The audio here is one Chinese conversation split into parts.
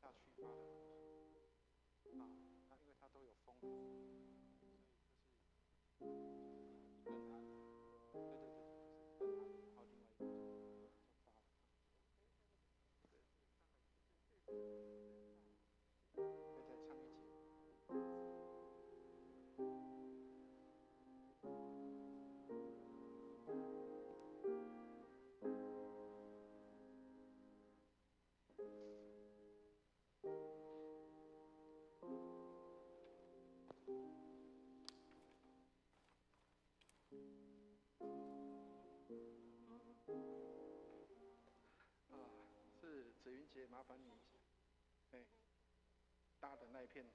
下去发的东西啊，那因为它都有封好，所以就是一根按，对对对对，就是一根按，然后另外一个就发了，对，可以再唱一节。啊，是子云姐，麻烦你，哎，搭的那一片。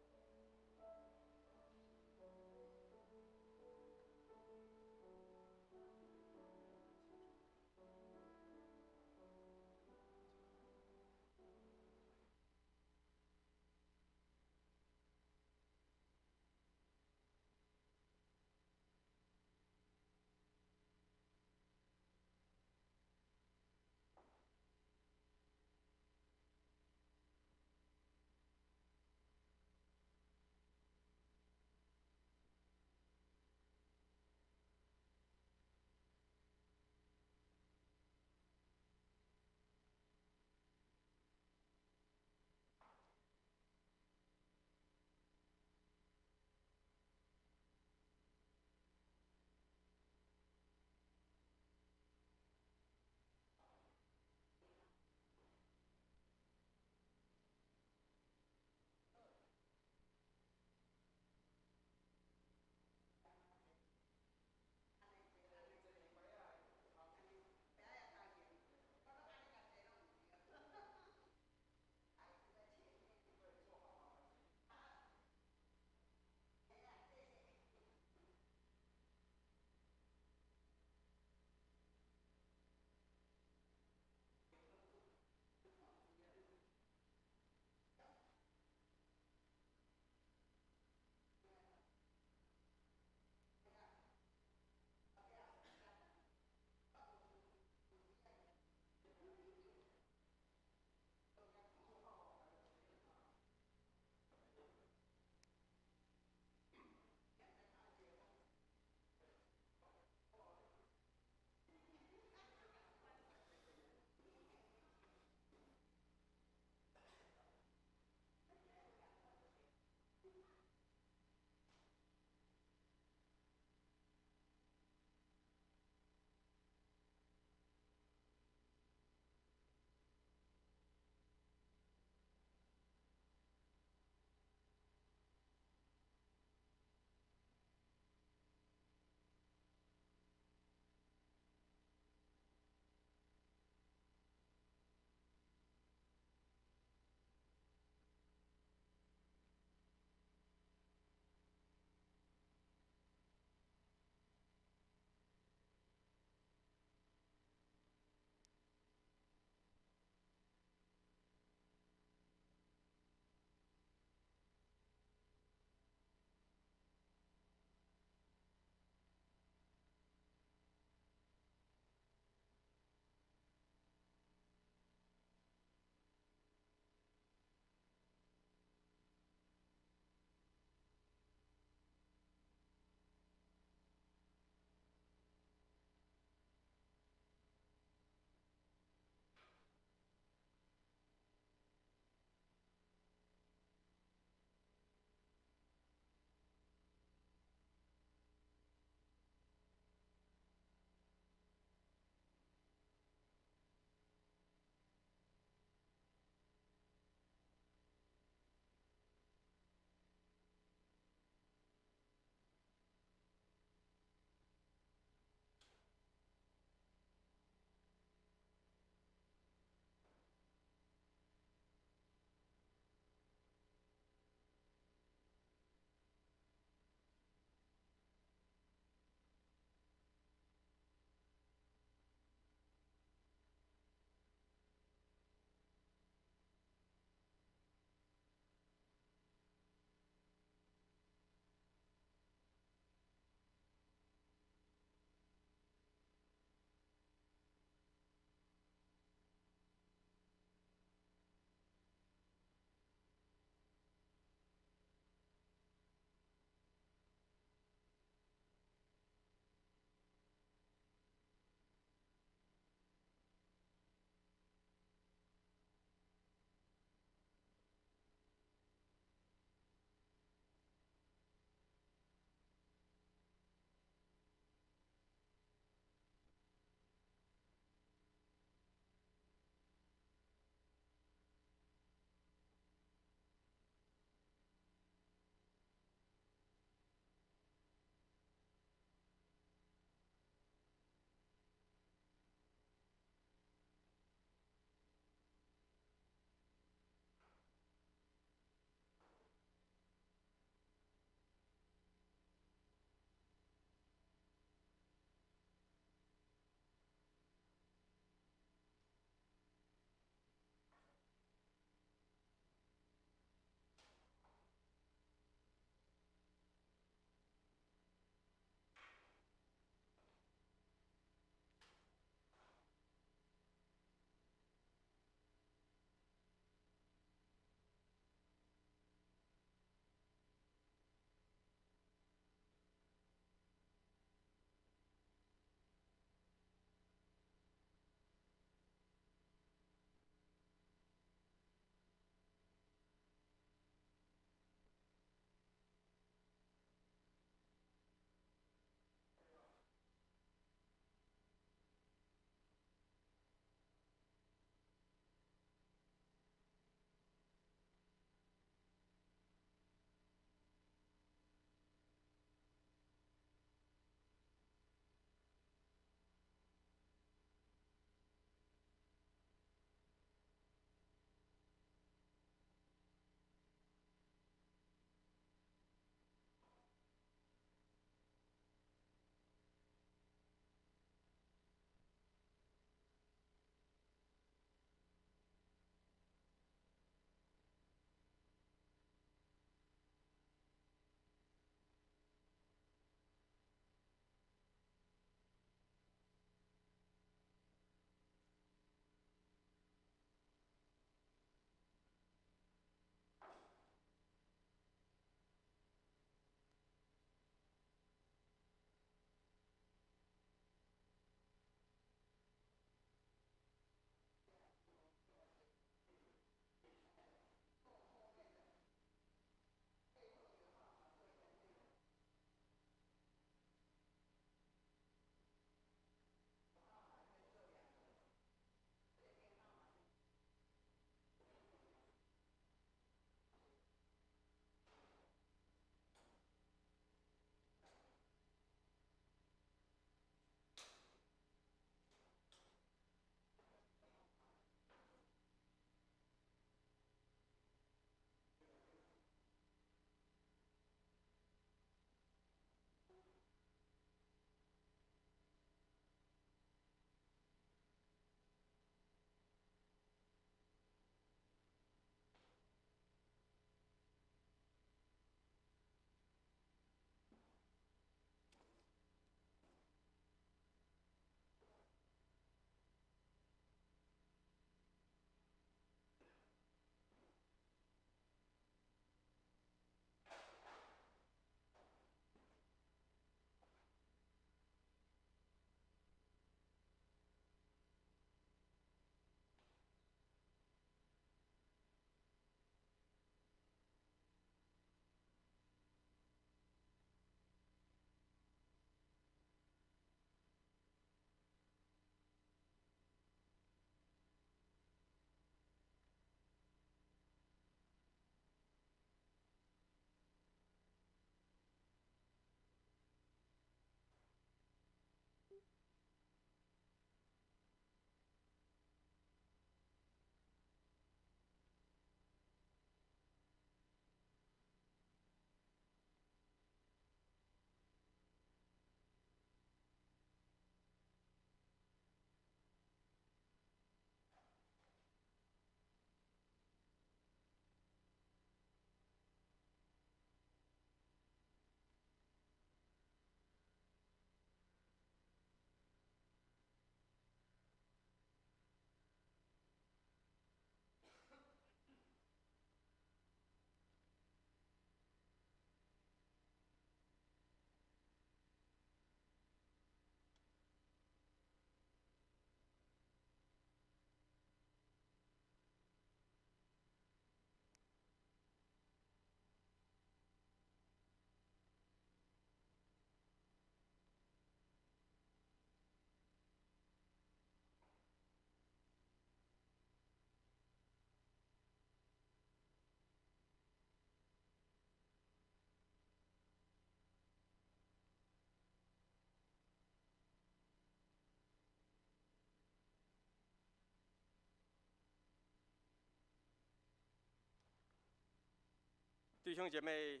弟兄姐妹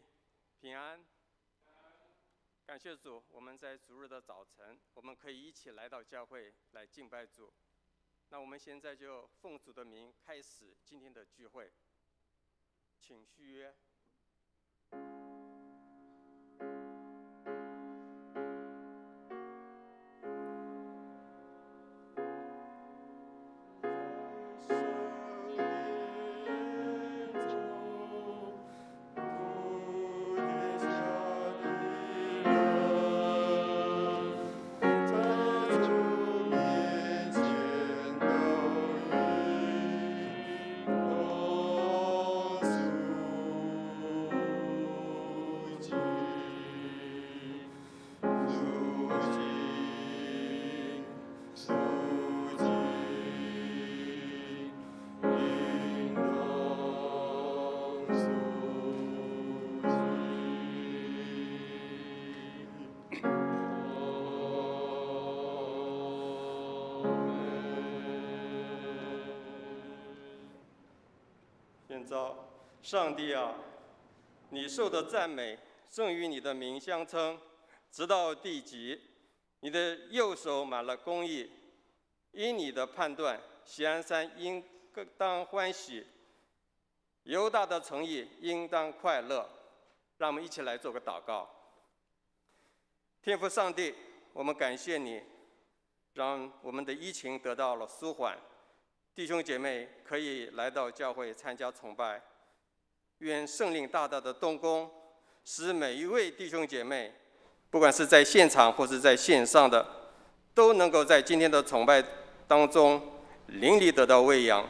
平安，感谢主，我们在主日的早晨，我们可以一起来到教会来敬拜主。那我们现在就奉主的名开始今天的聚会，请续约。现在，上帝啊，你受的赞美正与你的名相称，直到地极。你的右手满了公义，因你的判断，锡安山应当欢喜，犹大的诚意应当快乐。让我们一起来做个祷告。天父上帝，我们感谢你，让我们的疫情得到了舒缓。弟兄姐妹可以来到教会参加崇拜，愿圣灵大大的动工，使每一位弟兄姐妹，不管是在现场或是在线上的，都能够在今天的崇拜当中灵里得到喂养，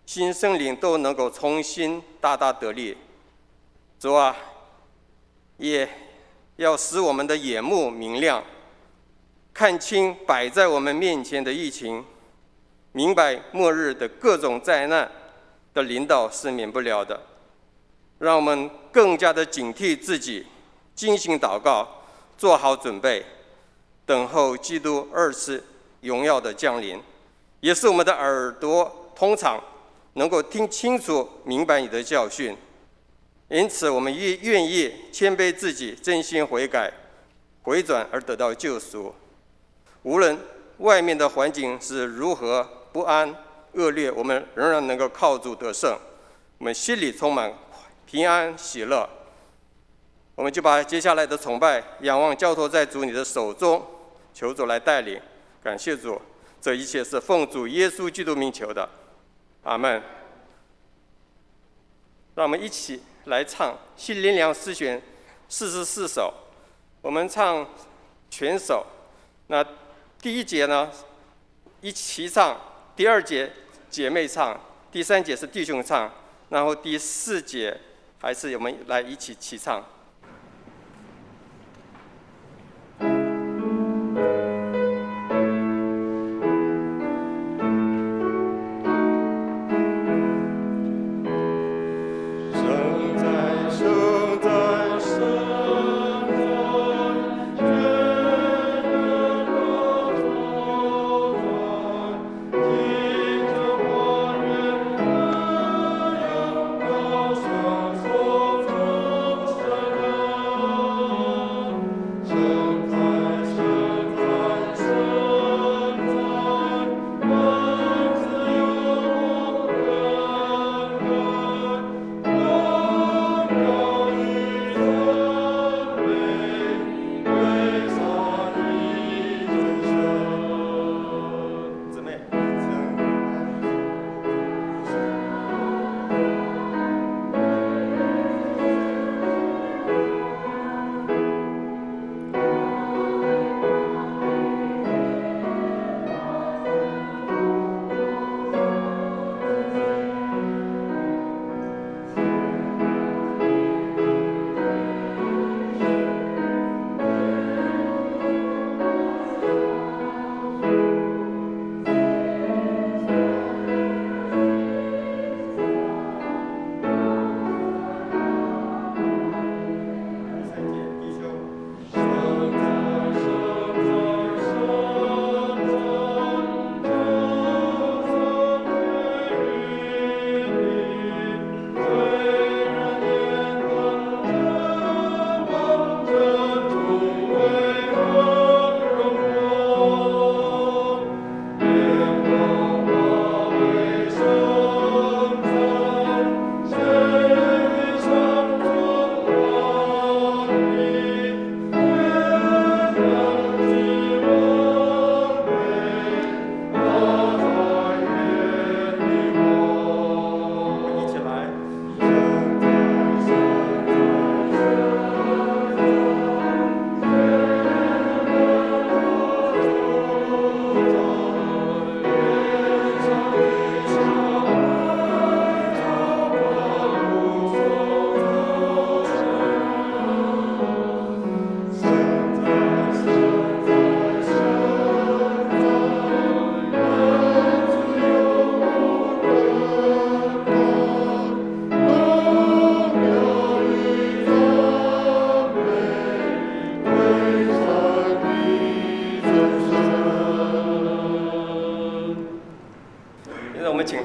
新圣灵都能够重新大大得力。主啊，也要使我们的眼目明亮，看清摆在我们面前的疫情，明白末日的各种灾难的临到是免不了的，让我们更加的警惕自己，精心祷告，做好准备，等候基督二次荣耀的降临。也是我们的耳朵通畅，能够听清楚明白你的教训。因此我们愿意谦卑自己，真心悔改回转而得到救赎。无论外面的环境是如何不安恶劣，我们仍然能够靠主得胜，我们心里充满平安喜乐。我们就把接下来的崇拜仰望交托在主你的手中，求主来带领。感谢主，这一切是奉主耶稣基督名求的，阿们。让我们一起来唱新灵粮诗选44首，我们唱全首。那第一节呢一起唱，第二节姐妹唱，第三节是弟兄唱，然后第四节还是我们来一起齐唱。生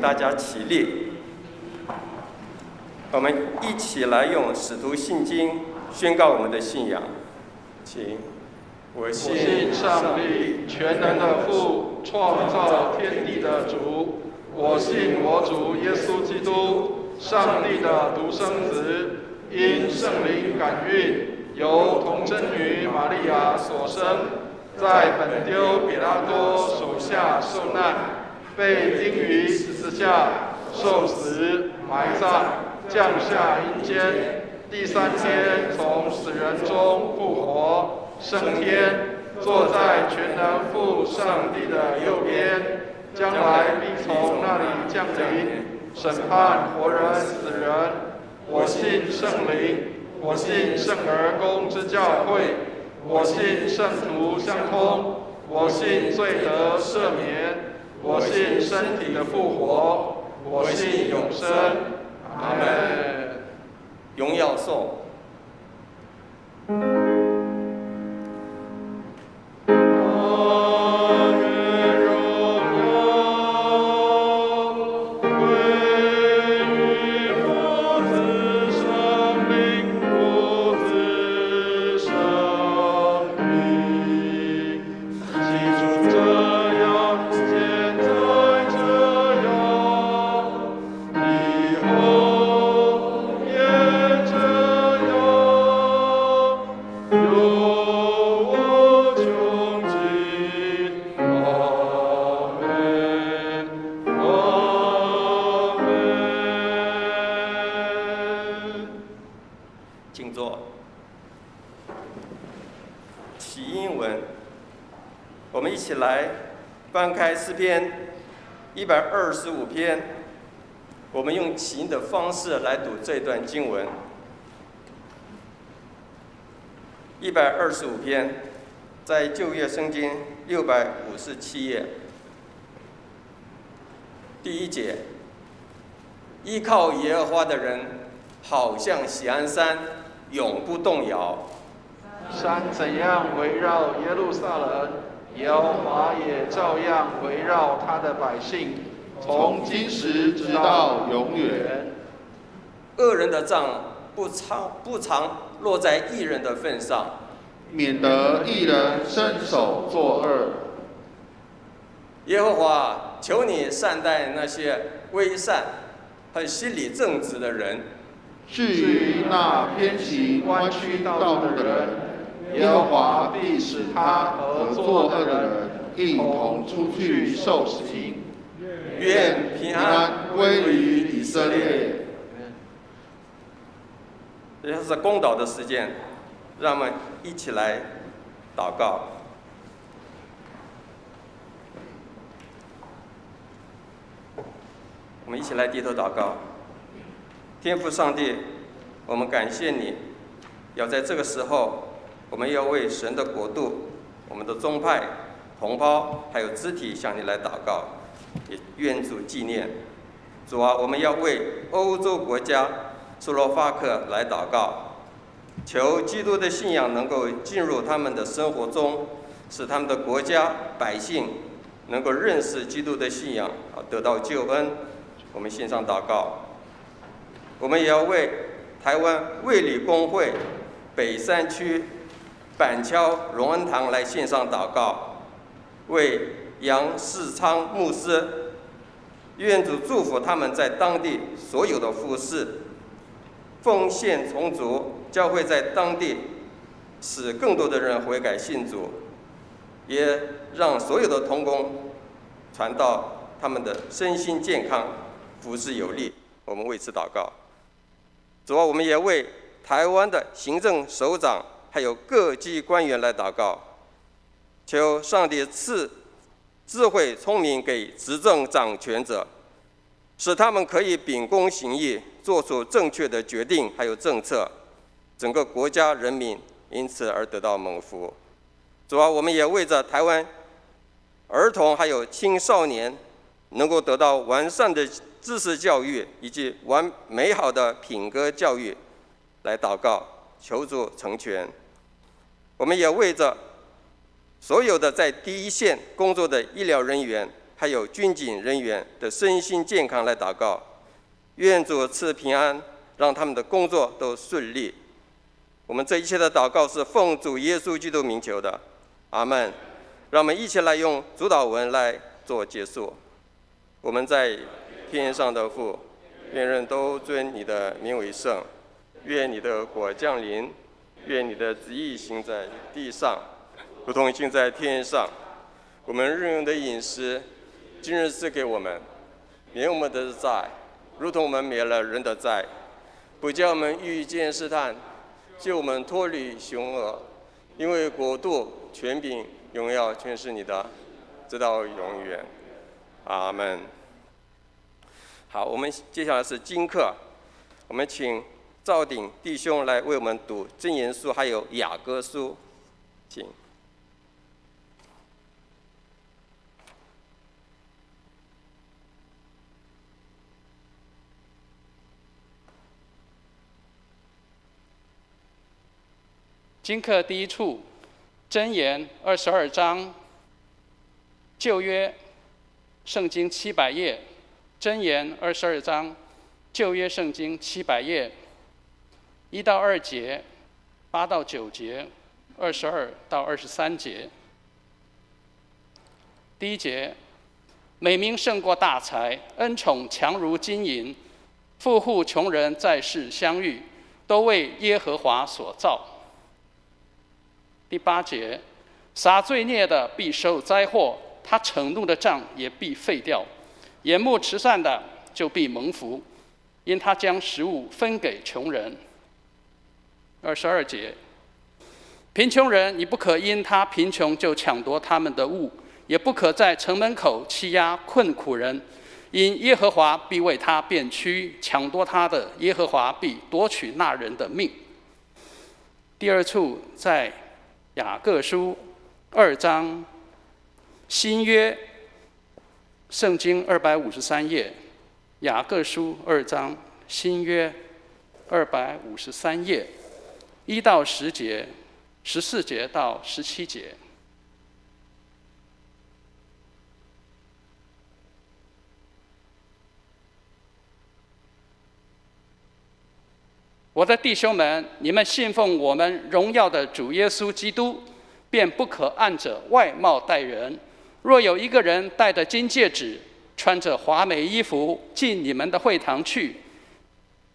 大家起立，我们一起来用《使徒信经》宣告我们的信仰。请。我信上帝，全能的父，创造天地的主。我信我主耶稣基督，上帝的独生子，因圣灵感孕，由童贞女玛利亚所生，在本丢彼拉多手下受难，被钉于十字架，受死，埋葬，降下阴间，第3天从死人中复活。升天，坐在全能父上帝的右边，将来必从那里降临，审判活人死人。我信圣灵，我信圣而公之教会，我信圣徒相通，我信罪得赦免，我信身体的复活，我信永生。阿们。荣耀颂。翻开诗篇125篇，我们用起音的方式来读这段经文。125篇，在旧约圣经657页，第1节：依靠耶和华的人，好像锡安山，永不动摇。山怎样围绕耶路撒冷，耶和华也照样围绕他的百姓，从今时直到永远。恶人的杖不常落在义人的份上，免得义人伸手作恶。耶和华，求你善待那些为善和心理正直的人。至于那偏行弯曲道路的人，耶和华必使他和作恶的人一同出去受刑。愿平安归于以色列。这是公祷的时间，让我们一起来祷告。我们一起来低头祷告。天父上帝，我们感谢你，要在这个时候，我们要为神的国度、我们的宗派、同胞还有肢体向你来祷告，也愿主纪念。主啊，我们要为欧洲国家斯洛伐克来祷告，求基督的信仰能够进入他们的生活中，使他们的国家百姓能够认识基督的信仰，得到救恩。我们献上祷告。我们也要为台湾卫理公会北山区板桥荣恩堂来献上祷告，为杨世昌牧师，愿主祝福他们在当地所有的服事，奉献充足，教会在当地使更多的人悔改信主，也让所有的同工传道他们的身心健康，服事有力。我们为此祷告。主啊，我们也为台湾的行政首长还有各级官员来祷告，求上帝赐智慧聪明给执政掌权者，使他们可以秉公行义，做出正确的决定还有政策，整个国家人民因此而得到蒙福。主啊，我们也为着台湾儿童还有青少年能够得到完善的知识教育以及美好的品格教育来祷告，求主成全。我们也为着所有的在第一线工作的医疗人员还有军警人员的身心健康来祷告，愿主赐平安，让他们的工作都顺利。我们这一切的祷告是奉主耶稣基督名求的，阿们。让我们一起来用主祷文来做结束。我们在天上的父，愿人都尊你的名为圣，愿你的国降临，愿你的旨意行在地上，如同行在天上。我们日用的饮食，今日赐给我们，免我们的债，如同我们免了人的债，不叫我们遇见试探，救我们脱离凶恶。因为国度、权柄、荣耀全是你的，直到永远。阿们。好，我们接下来是经课，我们请赵鼎弟兄来为我们读箴言书还有雅歌书，请。经课第一处，箴言22章，旧约圣经700页，箴言22章，旧约圣经700页，1到2节，8到9节，22到23节。第一节，美名胜过大财，恩宠强如金银，富户穷人在世相遇，都为耶和华所造。第8节，撒罪孽的必受灾祸，他惩怒的杖也必废掉，眼目慈善的就必蒙福，因他将食物分给穷人。22节，贫穷人你不可因他贫穷就抢夺他们的物，也不可在城门口欺压困苦人，因耶和华必为他辩屈，抢夺他的耶和华必夺取那人的命。第二处在雅各书2章，新约圣经253页，雅各书2章，新约253页，1到10节，14节到17节。我的弟兄们，你们信奉我们荣耀的主耶稣基督，便不可按着外貌待人。若有一个人戴着金戒指，穿着华美衣服进你们的会堂去，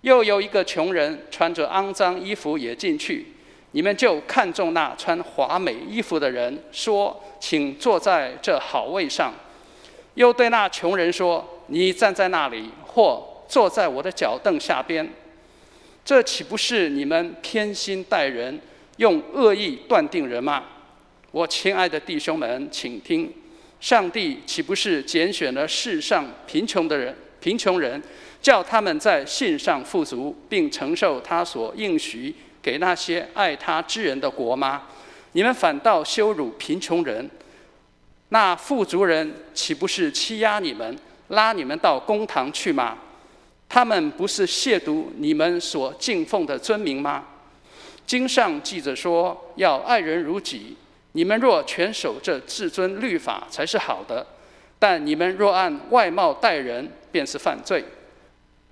又有一个穷人穿着肮脏衣服也进去，你们就看中那穿华美衣服的人，说：“请坐在这好位上。”又对那穷人说：“你站在那里，或坐在我的脚凳下边。”这岂不是你们偏心待人，用恶意断定人吗？我亲爱的弟兄们，请听：上帝岂不是拣选了世上贫穷人，叫他们在信上富足，并承受他所应许给那些爱他之人的国吗？你们反倒羞辱贫穷人，那富足人岂不是欺压你们，拉你们到公堂去吗？他们不是亵渎你们所敬奉的尊名吗？经上记着说，要爱人如己。你们若全守这至尊律法，才是好的；但你们若按外貌待人，便是犯罪，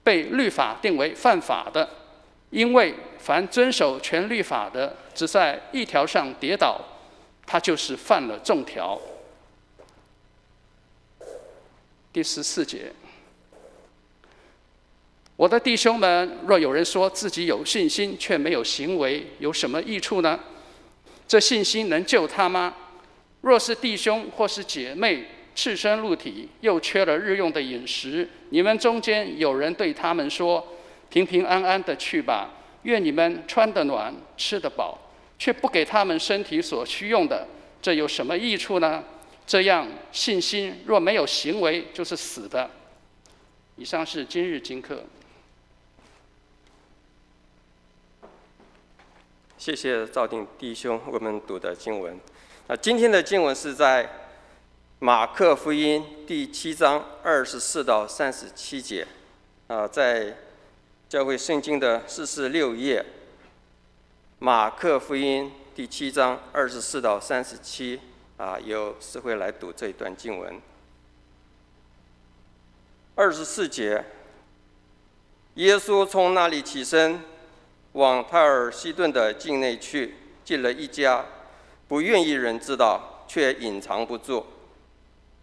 被律法定为犯法的。因为凡遵守全律法的，只在一条上跌倒，他就是犯了众条。第14节。我的弟兄们，若有人说自己有信心，却没有行为，有什么益处呢？这信心能救他吗？若是弟兄或是姐妹赤身露体，又缺了日用的饮食，你们中间有人对他们说：“平平安安的去吧，愿你们穿得暖，吃得饱，却不给他们身体所需用的，这有什么益处呢？这样信心若没有行为，就是死的。”以上是今日经课。谢谢赵定弟兄为我们读的经文。今天的经文是在马可福音第7章24到37节，在教会圣经的446页，马可福音第7章24到37，由诗慧来读这一段经文。24节，耶稣从那里起身，往泰尔西顿的境内去，进了一家，不愿意人知道，却隐藏不住。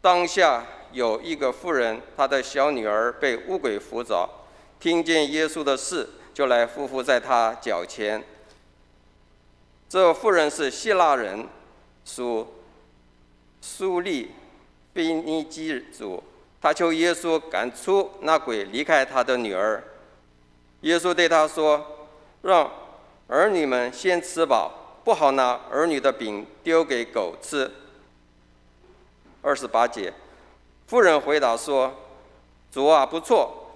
当下有一个妇人，她的小女儿被污鬼附着，听见耶稣的事，就来匍匐在他脚前。这妇人是希腊人，属苏利腓尼基族，他求耶稣赶出那鬼，离开他的女儿。耶稣对他说：“让儿女们先吃饱，不好拿儿女的饼丢给狗吃。”28节，妇人回答说：“主啊，不错，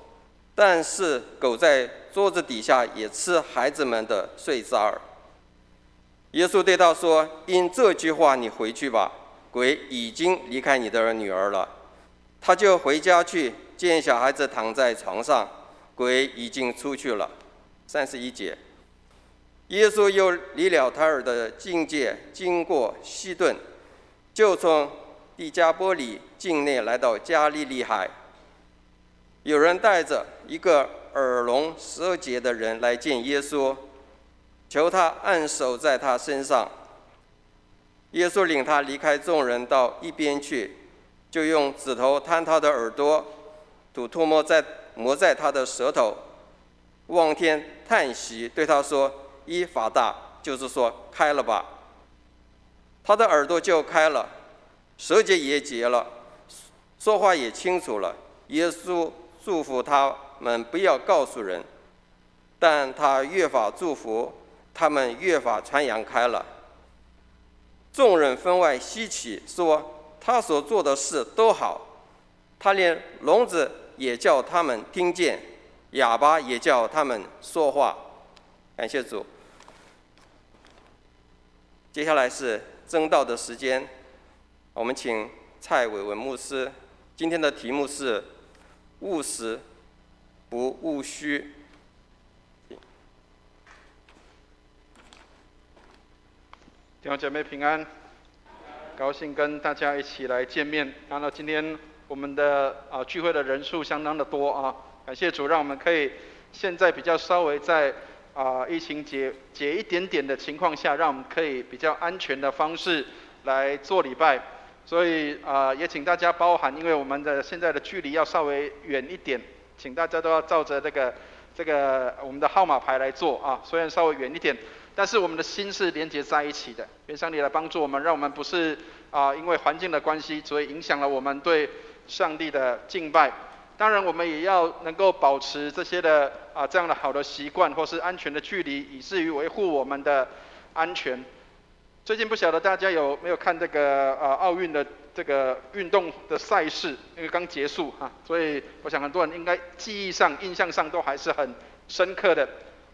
但是狗在桌子底下也吃孩子们的碎渣儿。”耶稣对他说：“因这句话，你回去吧，鬼已经离开你的女儿了。”他就回家去，见小孩子躺在床上，鬼已经出去了。31节，耶稣又离了泰尔的境界，经过西顿，就从地加波里境内来到加利利海。有人带着一个耳聋舌结的人来见耶稣，求他按手在他身上。耶稣领他离开众人到一边去，就用指头探他的耳朵，吐沫抹在他的舌头，望天叹息，对他说：“伊法大，就是说开了吧。”他的耳朵就开了，舌结也结了，说话也清楚了。耶稣祝福他们不要告诉人，但他越发祝福，他们越发传扬开了。众人分外稀奇，说他所做的事都好，他连聋子也叫他们听见，哑巴也叫他们说话。感谢主。接下来是证道的时间，我们请蔡伟文牧师。今天的题目是务实不务虚。弟兄姐妹平安，高兴跟大家一起来见面。看到今天我们的聚会的人数相当的多啊，感谢主，让我们可以现在比较稍微在疫情解一点点的情况下，让我们可以比较安全的方式来做礼拜。所以也请大家包涵，因为我们的现在的距离要稍微远一点，请大家都要照着这个我们的号码牌来做啊，虽然稍微远一点。但是我们的心是连结在一起的，愿上帝来帮助我们，让我们不是因为环境的关系，所以影响了我们对上帝的敬拜。当然，我们也要能够保持这些的这样的好的习惯，或是安全的距离，以至于维护我们的安全。最近不晓得大家有没有看这个奥运的这个运动的赛事，因为刚结束所以我想很多人应该记忆上、印象上都还是很深刻的。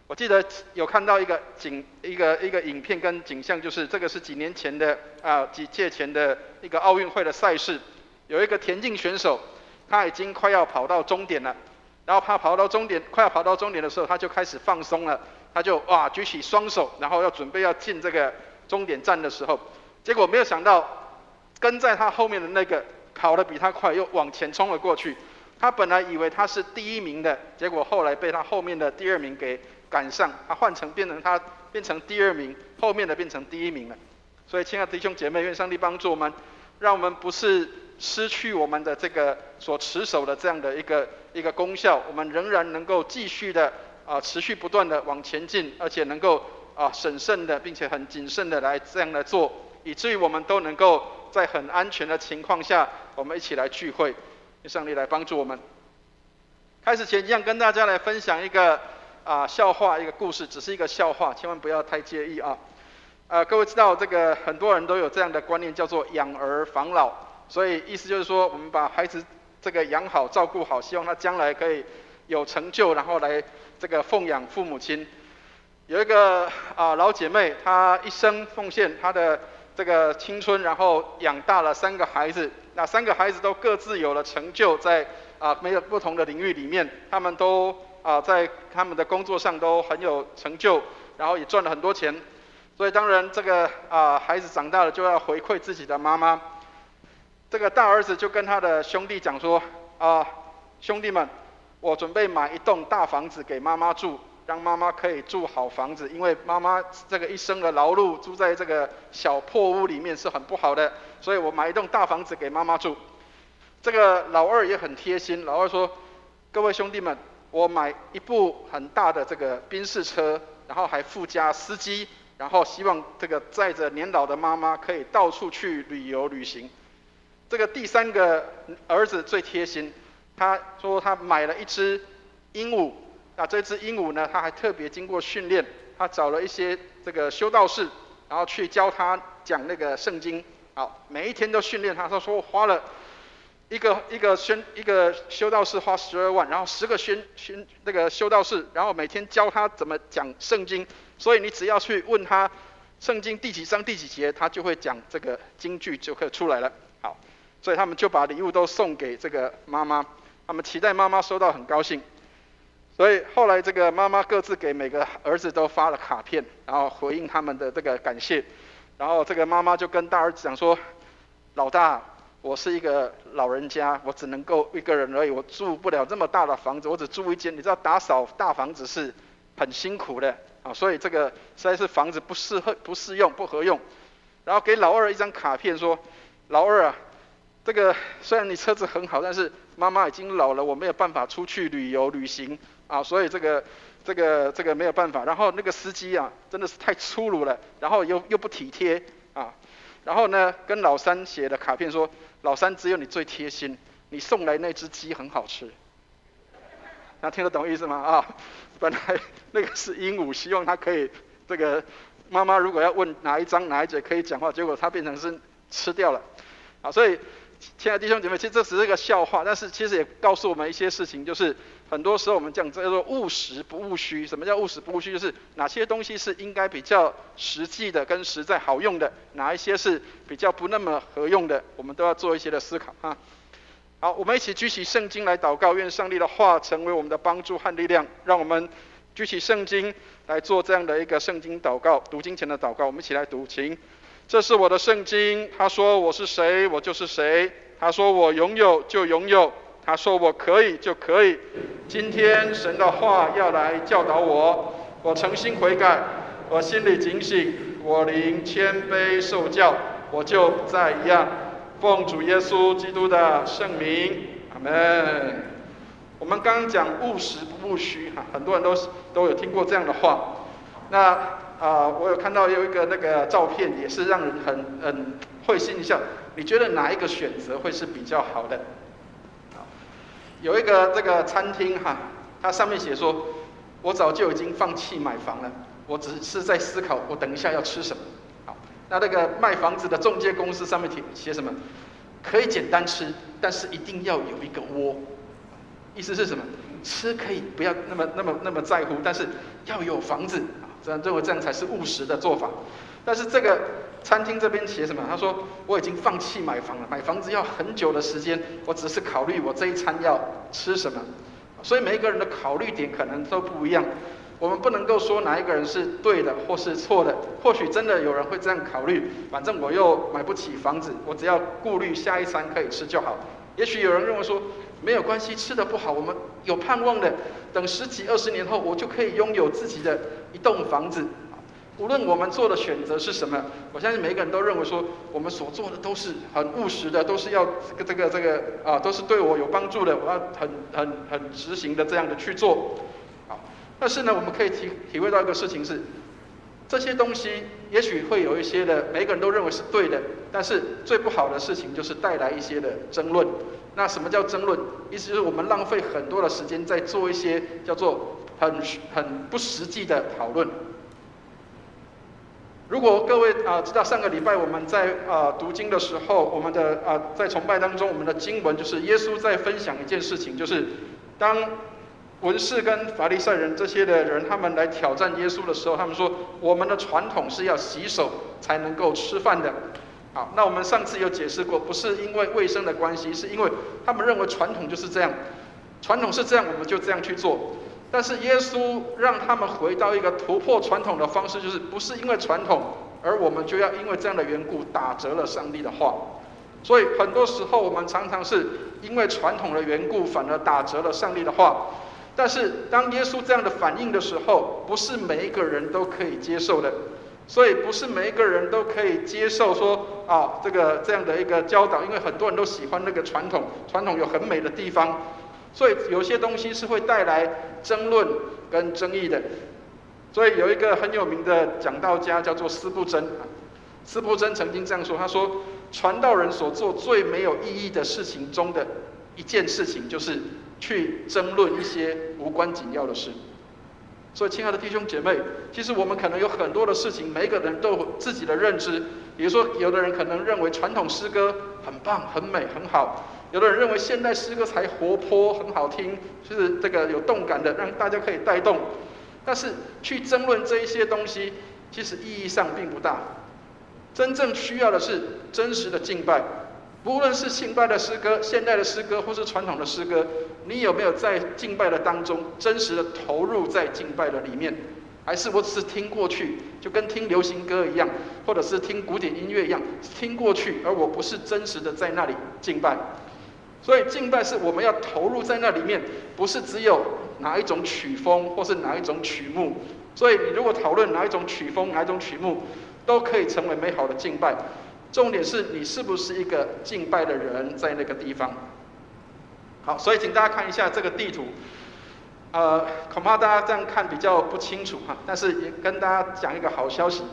我记得有看到一个影片跟景象，就是这个是几年前的几届前的一个奥运会的赛事，有一个田径选手，他已经快要跑到终点了，然后他快要跑到终点的时候，他就开始放松了，他就举起双手，然后准备要进这个终点站的时候，结果没有想到跟在他后面的那个跑得比他快，又往前冲了过去。他本来以为他是第一名的，结果后来被他后面的第二名给赶上，他变成第二名，后面的变成第一名了。所以亲爱的弟兄姐妹，愿上帝帮助我们，让我们不是失去我们的这个所持守的这样的一个功效，我们仍然能够继续的持续不断的往前进，而且能够审慎的并且很谨慎的来这样来做，以至于我们都能够在很安全的情况下，我们一起来聚会，愿上帝来帮助我们。开始前一样跟大家来分享一个笑话，一个故事，只是一个笑话，千万不要太介意啊。各位知道这个很多人都有这样的观念，叫做养儿防老，所以意思就是说，我们把孩子这个养好、照顾好，希望他将来可以有成就，然后来这个奉养父母亲。有一个老姐妹，她一生奉献她的这个青春，然后养大了3个孩子。那3个孩子都各自有了成就，在没有不同的领域里面，他们都在他们的工作上都很有成就，然后也赚了很多钱。所以当然这个孩子长大了就要回馈自己的妈妈。这个大儿子就跟他的兄弟讲说兄弟们，我准备买一栋大房子给妈妈住，让妈妈可以住好房子，因为妈妈这个一生的劳碌，住在这个小破屋里面是很不好的，所以我买一栋大房子给妈妈住。这个老二也很贴心，老二说：各位兄弟们，我买一部很大的这个宾士车，然后还附加司机，然后希望这个载着年老的妈妈可以到处去旅游旅行。这个第三个儿子最贴心，他说他买了一只鹦鹉，那这只鹦鹉呢，他还特别经过训练，他找了一些这个修道士，然后去教他讲那个圣经，好，每一天都训练他。他说花了一个修道士花12万，然后10个那个修道士，然后每天教他怎么讲圣经，所以你只要去问他圣经第几章第几节，他就会讲这个经句就可以出来了。好，所以他们就把礼物都送给这个妈妈，他们期待妈妈收到很高兴。所以后来这个妈妈各自给每个儿子都发了卡片，然后回应他们的这个感谢。然后这个妈妈就跟大儿子讲说：老大，我是一个老人家，我只能够一个人而已，我住不了这么大的房子，我只住一间。你知道打扫大房子是很辛苦的啊，所以这个实在是房子不适用、不合用。然后给老二一张卡片说：老二啊，这个虽然你车子很好，但是妈妈已经老了，我没有办法出去旅游旅行啊，所以这个没有办法。然后那个司机啊，真的是太粗鲁了，然后又不体贴啊。然后呢，跟老三写的卡片说：老三，只有你最贴心，你送来那只鸡很好吃。那听得懂意思吗？啊，本来那个是鹦鹉，希望他可以这个妈妈如果要问哪一章哪一节可以讲话，结果他变成是吃掉了。啊，所以亲爱的弟兄姐妹，其实这只是个笑话，但是其实也告诉我们一些事情，就是很多时候我们讲叫做务实不务虚。什么叫务实不务虚？就是哪些东西是应该比较实际的跟实在好用的，哪一些是比较不那么合用的，我们都要做一些的思考啊。好，我们一起举起圣经来祷告，愿上帝的话成为我们的帮助和力量。让我们举起圣经来做这样的一个圣经祷告，读经前的祷告。我们一起来读，请。这是我的圣经，他说我是谁，我就是谁；他说我拥有就拥有，他说我可以就可以。今天神的话要来教导我，我诚心悔改，我心里警醒，我灵谦卑受教，我就不再一样。奉主耶稣基督的圣名，阿们。我们刚刚讲务实不务虚哈，很多人都有听过这样的话。那我有看到有一个那个照片，也是让人很会心一笑。你觉得哪一个选择会是比较好的？有一个这个餐厅哈，它上面写说，我早就已经放弃买房了，我只是在思考我等一下要吃什么。好，那个卖房子的中介公司上面写什么？可以简单吃，但是一定要有一个窝。意思是什么？吃可以不要那么在乎，但是要有房子。认为这样才是务实的做法。但是这个餐厅这边写什么？他说我已经放弃买房了，买房子要很久的时间，我只是考虑我这一餐要吃什么。所以每一个人的考虑点可能都不一样，我们不能够说哪一个人是对的或是错的。或许真的有人会这样考虑，反正我又买不起房子，我只要顾虑下一餐可以吃就好。也许有人认为说没有关系，吃得不好，我们有盼望的，等10几20年后，我就可以拥有自己的一栋房子。无论我们做的选择是什么，我相信每一个人都认为说，我们所做的都是很务实的，都是要都是对我有帮助的，我要很执行的这样的去做。好，但是呢，我们可以体会到一个事情是，这些东西也许会有一些的，每一个人都认为是对的，但是最不好的事情就是带来一些的争论。那什么叫争论？意思就是我们浪费很多的时间在做一些叫做很不实际的讨论。如果各位知道上个礼拜我们在读经的时候，我们的在崇拜当中，我们的经文就是耶稣在分享一件事情，就是当文士跟法利赛人这些的人他们来挑战耶稣的时候，他们说我们的传统是要洗手才能够吃饭的。好，那我们上次有解释过，不是因为卫生的关系，是因为他们认为传统就是这样，传统是这样，我们就这样去做。但是耶稣让他们回到一个突破传统的方式，就是不是因为传统，而我们就要因为这样的缘故打折了上帝的话。所以很多时候我们常常是因为传统的缘故，反而打折了上帝的话。但是当耶稣这样的反应的时候，不是每一个人都可以接受的。所以不是每一个人都可以接受说这样的一个教导，因为很多人都喜欢那个传统，传统有很美的地方，所以有些东西是会带来争论跟争议的。所以有一个很有名的讲道家叫做司布真，司布真曾经这样说，他说传道人所做最没有意义的事情中的一件事情，就是去争论一些无关紧要的事。所以亲爱的弟兄姐妹，其实我们可能有很多的事情，每一个人都有自己的认知。比如说有的人可能认为传统诗歌很棒很美很好，有的人认为现代诗歌才活泼很好听，就是这个有动感的，让大家可以带动。但是去争论这一些东西，其实意义上并不大。真正需要的是真实的敬拜，无论是敬拜的诗歌、现代的诗歌或是传统的诗歌，你有没有在敬拜的当中真实的投入在敬拜的里面？还是我只是听过去，就跟听流行歌一样，或者是听古典音乐一样，听过去，而我不是真实的在那里敬拜。所以敬拜是我们要投入在那里面，不是只有哪一种曲风或是哪一种曲目。所以你如果讨论哪一种曲风、哪一种曲目，都可以成为美好的敬拜。重点是你是不是一个敬拜的人在那个地方。好，所以请大家看一下这个地图。恐怕大家这样看比较不清楚哈，但是也跟大家讲一个好消息。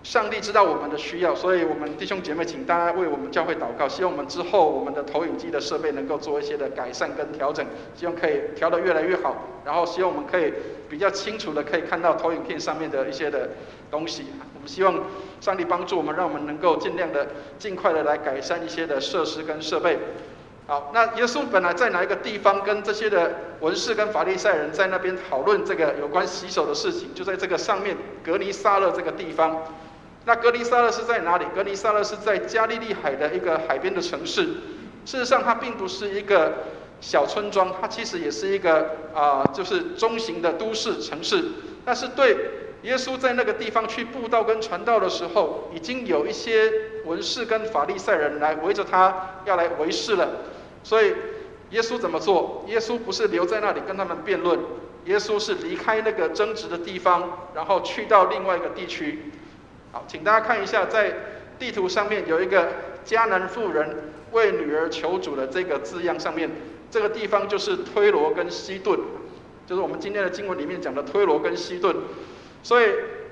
上帝知道我们的需要，所以我们弟兄姐妹，请大家为我们教会祷告，希望我们之后我们的投影机的设备能够做一些的改善跟调整，希望可以调得越来越好，然后希望我们可以比较清楚的可以看到投影片上面的一些的东西。我们希望上帝帮助我们，让我们能够尽快的来改善一些的设施跟设备。好，那耶稣本来在哪一个地方跟这些的文士跟法利赛人在那边讨论这个有关洗手的事情，就在这个上面革尼撒勒这个地方。那革尼撒勒是在哪里？革尼撒勒是在加利利海的一个海边的城市。事实上，它并不是一个小村庄，它其实也是一个就是中型的都市城市。但是对耶稣在那个地方去布道跟传道的时候，已经有一些文士跟法利赛人来围着他要来围视了。所以耶稣怎么做？耶稣不是留在那里跟他们辩论，耶稣是离开那个争执的地方，然后去到另外一个地区。好，请大家看一下，在地图上面有一个迦南妇人为女儿求主的这个字样上面，这个地方就是推罗跟西顿，就是我们今天的经文里面讲的推罗跟西顿。所以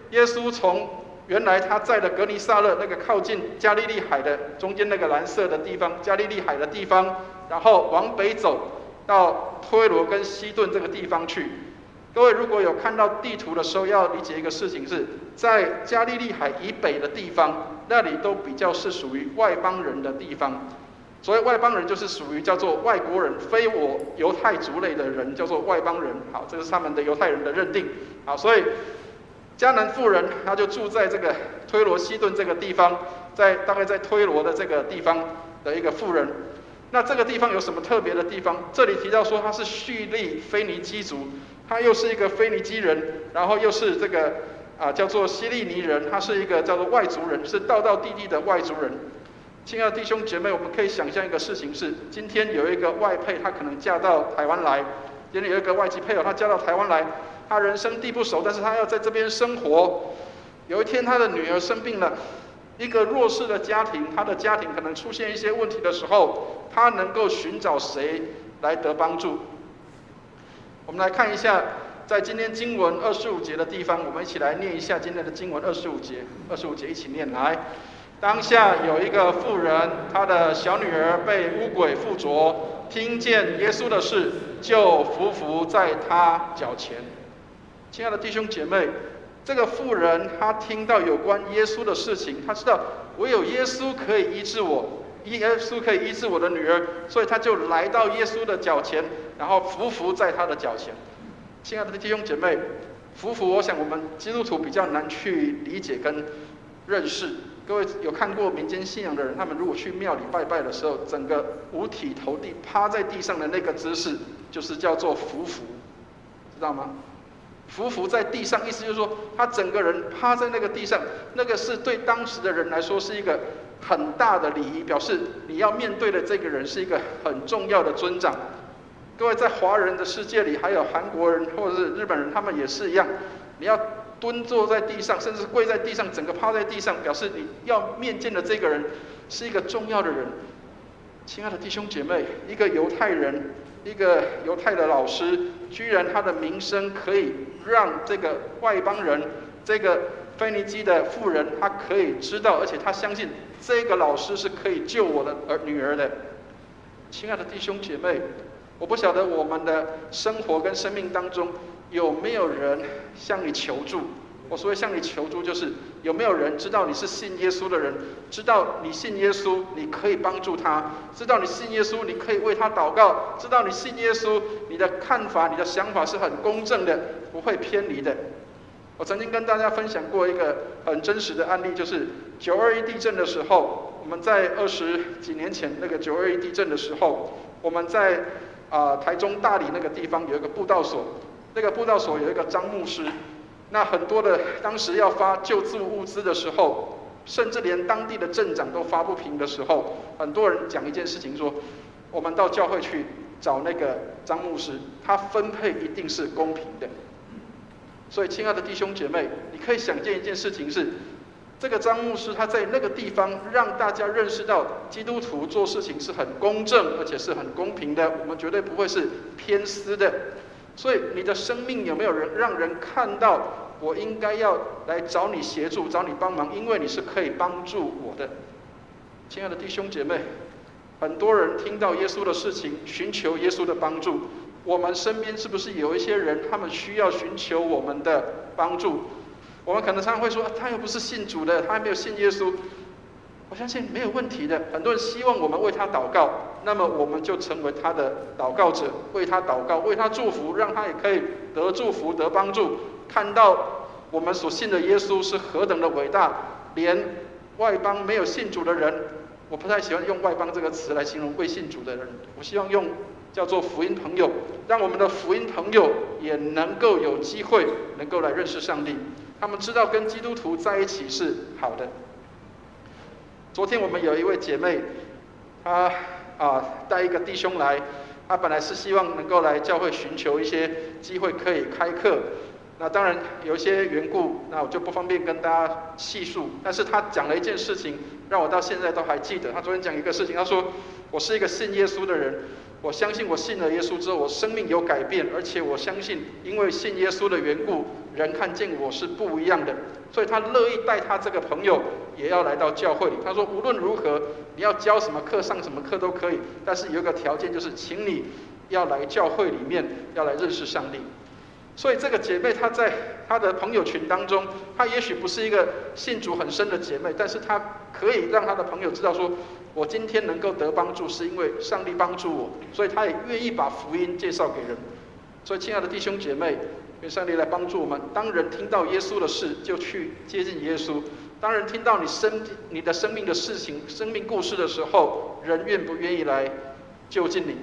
耶稣从原来他在的革尼撒勒那个靠近加利利海的中间那个蓝色的地方，加利利海的地方，然后往北走到推罗跟西顿这个地方去。各位如果有看到地图的时候，要理解一个事情是，在加利利海以北的地方，那里都比较是属于外邦人的地方。所谓外邦人，就是属于叫做外国人，非我犹太族类的人，叫做外邦人。好，这是他们的犹太人的认定。好，所以迦南妇人他就住在这个推罗西顿这个地方，大概在推罗的这个地方的一个妇人。那这个地方有什么特别的地方？这里提到说他是叙利腓尼基族，他又是一个腓尼基人，然后又是这个叫做希利尼人，他是一个叫做外族人，是道道地地的外族人。亲爱的弟兄姐妹，我们可以想象一个事情是，今天有一个外配，他可能嫁到台湾来；今天有一个外籍配偶，他嫁到台湾来，他人生地不熟，但是他要在这边生活。有一天他的女儿生病了，一个弱势的家庭，他的家庭可能出现一些问题的时候，他能够寻找谁来得帮助？我们来看一下，在今天经文25节的地方，我们一起来念一下今天的经文25节，25节一起念来。当下有一个妇人，她的小女儿被污鬼附着，听见耶稣的事，就伏伏在他脚前。亲爱的弟兄姐妹，这个妇人她听到有关耶稣的事情，她知道唯有耶稣可以医治我，耶稣可以医治我的女儿，所以她就来到耶稣的脚前，然后伏伏在他的脚前。亲爱的弟兄姐妹，伏伏，我想我们基督徒比较难去理解跟认识。各位有看过民间信仰的人，他们如果去庙里拜拜的时候，整个五体投地趴在地上的那个姿势，就是叫做伏伏，知道吗？伏伏在地上，意思就是说他整个人趴在那个地上，那个是对当时的人来说是一个很大的礼仪，表示你要面对的这个人是一个很重要的尊长。各位，在华人的世界里，还有韩国人或者是日本人，他们也是一样，你要蹲坐在地上，甚至跪在地上，整个趴在地上，表示你要面见的这个人是一个重要的人。亲爱的弟兄姐妹，一个犹太人，一个犹太的老师，居然他的名声可以让这个外邦人，这个腓尼基的妇人，他可以知道，而且他相信这个老师是可以救我的女儿的。亲爱的弟兄姐妹，我不晓得我们的生活跟生命当中有没有人向你求助。我所谓向你求助，就是有没有人知道你是信耶稣的人，知道你信耶稣，你可以帮助他；知道你信耶稣，你可以为他祷告；知道你信耶稣，你的看法、你的想法是很公正的，不会偏离的。我曾经跟大家分享过一个很真实的案例，就是921地震的时候，我们在20几年前那个921地震的时候，我们在台中大里那个地方有一个布道所，那个布道所有一个张牧师。那很多的当时要发救助物资的时候，甚至连当地的镇长都发不平的时候，很多人讲一件事情说，我们到教会去找那个张牧师，他分配一定是公平的。所以亲爱的弟兄姐妹，你可以想见一件事情是，这个张牧师他在那个地方让大家认识到基督徒做事情是很公正而且是很公平的，我们绝对不会是偏私的。所以你的生命有没有让人看到，我应该要来找你协助，找你帮忙，因为你是可以帮助我的。亲爱的弟兄姐妹，很多人听到耶稣的事情，寻求耶稣的帮助。我们身边是不是有一些人，他们需要寻求我们的帮助？我们可能常常会说，他又不是信主的，他还没有信耶稣。我相信没有问题的。很多人希望我们为他祷告，那么我们就成为他的祷告者，为他祷告，为他祝福，让他也可以得祝福、得帮助，看到我们所信的耶稣是何等的伟大，连外邦没有信主的人，我不太喜欢用外邦这个词来形容未信主的人，我希望用叫做福音朋友，让我们的福音朋友也能够有机会能够来认识上帝，他们知道跟基督徒在一起是好的。昨天我们有一位姐妹，她带一个弟兄来，她本来是希望能够来教会寻求一些机会可以开课，那当然有一些缘故，那我就不方便跟大家细述。但是她讲了一件事情，让我到现在都还记得。她昨天讲一个事情，她说：“我是一个信耶稣的人，我相信我信了耶稣之后，我生命有改变，而且我相信，因为信耶稣的缘故，人看见我是不一样的。所以她乐意带她这个朋友也要来到教会里。她说无论如何，你要教什么课、上什么课都可以，但是有一个条件，就是请你要来教会里面，要来认识上帝。”所以这个姐妹她在她的朋友群当中，她也许不是一个信主很深的姐妹，但是她可以让她的朋友知道说，我今天能够得帮助，是因为上帝帮助我，所以她也愿意把福音介绍给人。所以亲爱的弟兄姐妹，愿上帝来帮助我们。当人听到耶稣的事，就去接近耶稣；当人听到你的生命的事情、生命故事的时候，人愿不愿意来就近你？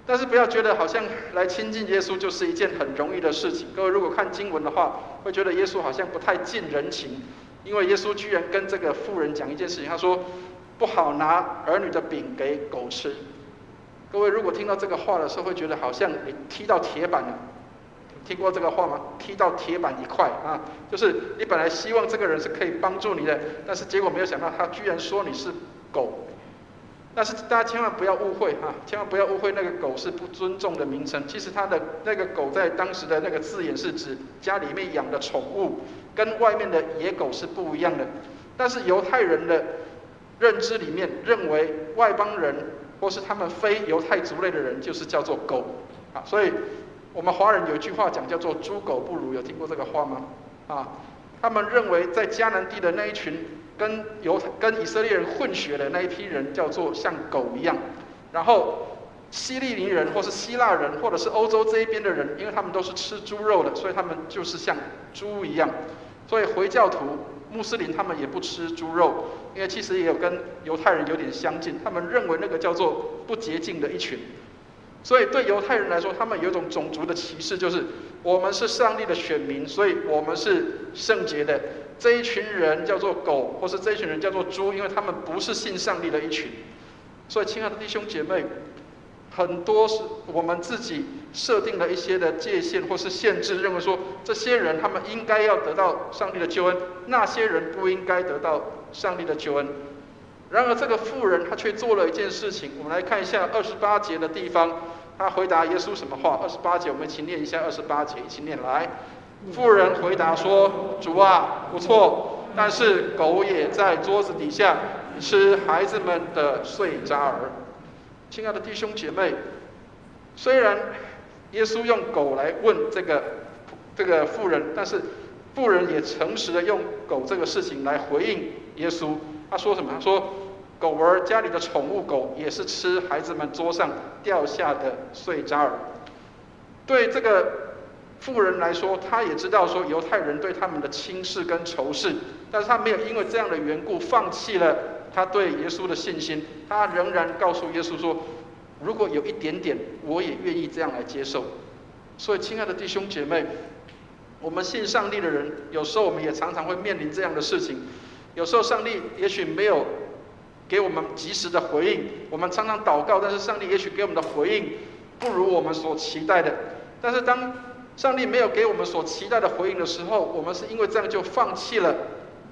但是不要觉得好像来亲近耶稣就是一件很容易的事情。各位如果看经文的话，会觉得耶稣好像不太近人情，因为耶稣居然跟这个妇人讲一件事情，他说：“不好拿儿女的饼给狗吃。”各位如果听到这个话的时候，会觉得好像你踢到铁板了。听过这个话吗？踢到铁板一块啊，就是你本来希望这个人是可以帮助你的，但是结果没有想到他居然说你是狗。但是大家千万不要误会哈，千万不要误会那个狗是不尊重的名称。其实它的那个狗在当时的那个字眼是指家里面养的宠物，跟外面的野狗是不一样的。但是犹太人的认知里面认为外邦人或是他们非犹太族类的人就是叫做狗啊，所以我们华人有一句话讲叫做猪狗不如，有听过这个话吗？啊，他们认为在迦南地的那一群跟以色列人混血的那一批人叫做像狗一样，然后希利尼人或是希腊人或者是欧洲这一边的人，因为他们都是吃猪肉的，所以他们就是像猪一样。所以回教徒、穆斯林他们也不吃猪肉，因为其实也有跟犹太人有点相近，他们认为那个叫做不洁净的一群。所以对犹太人来说，他们有一种种族的歧视，就是我们是上帝的选民，所以我们是圣洁的。这一群人叫做狗，或是这一群人叫做猪，因为他们不是信上帝的一群。所以，亲爱的弟兄姐妹，很多是我们自己设定了一些的界限或是限制，认为说这些人他们应该要得到上帝的救恩，那些人不应该得到上帝的救恩。然而，这个妇人她却做了一件事情。我们来看一下28节的地方，她回答耶稣什么话？28节，我们一起念一下28节，一起念来。妇人回答说：“主啊，不错，但是狗也在桌子底下吃孩子们的碎渣儿。”亲爱的弟兄姐妹，虽然耶稣用狗来问这个妇人，但是妇人也诚实的用狗这个事情来回应耶稣。他说什么？他说：“狗儿，家里的宠物狗也是吃孩子们桌上掉下的碎渣儿。”对这个妇人来说，他也知道说犹太人对他们的轻视跟仇视，但是他没有因为这样的缘故放弃了他对耶稣的信心，他仍然告诉耶稣说：“如果有一点点，我也愿意这样来接受。”所以，亲爱的弟兄姐妹，我们信上帝的人，有时候我们也常常会面临这样的事情。有时候上帝也许没有给我们及时的回应，我们常常祷告，但是上帝也许给我们的回应不如我们所期待的。但是当上帝没有给我们所期待的回应的时候，我们是因为这样就放弃了，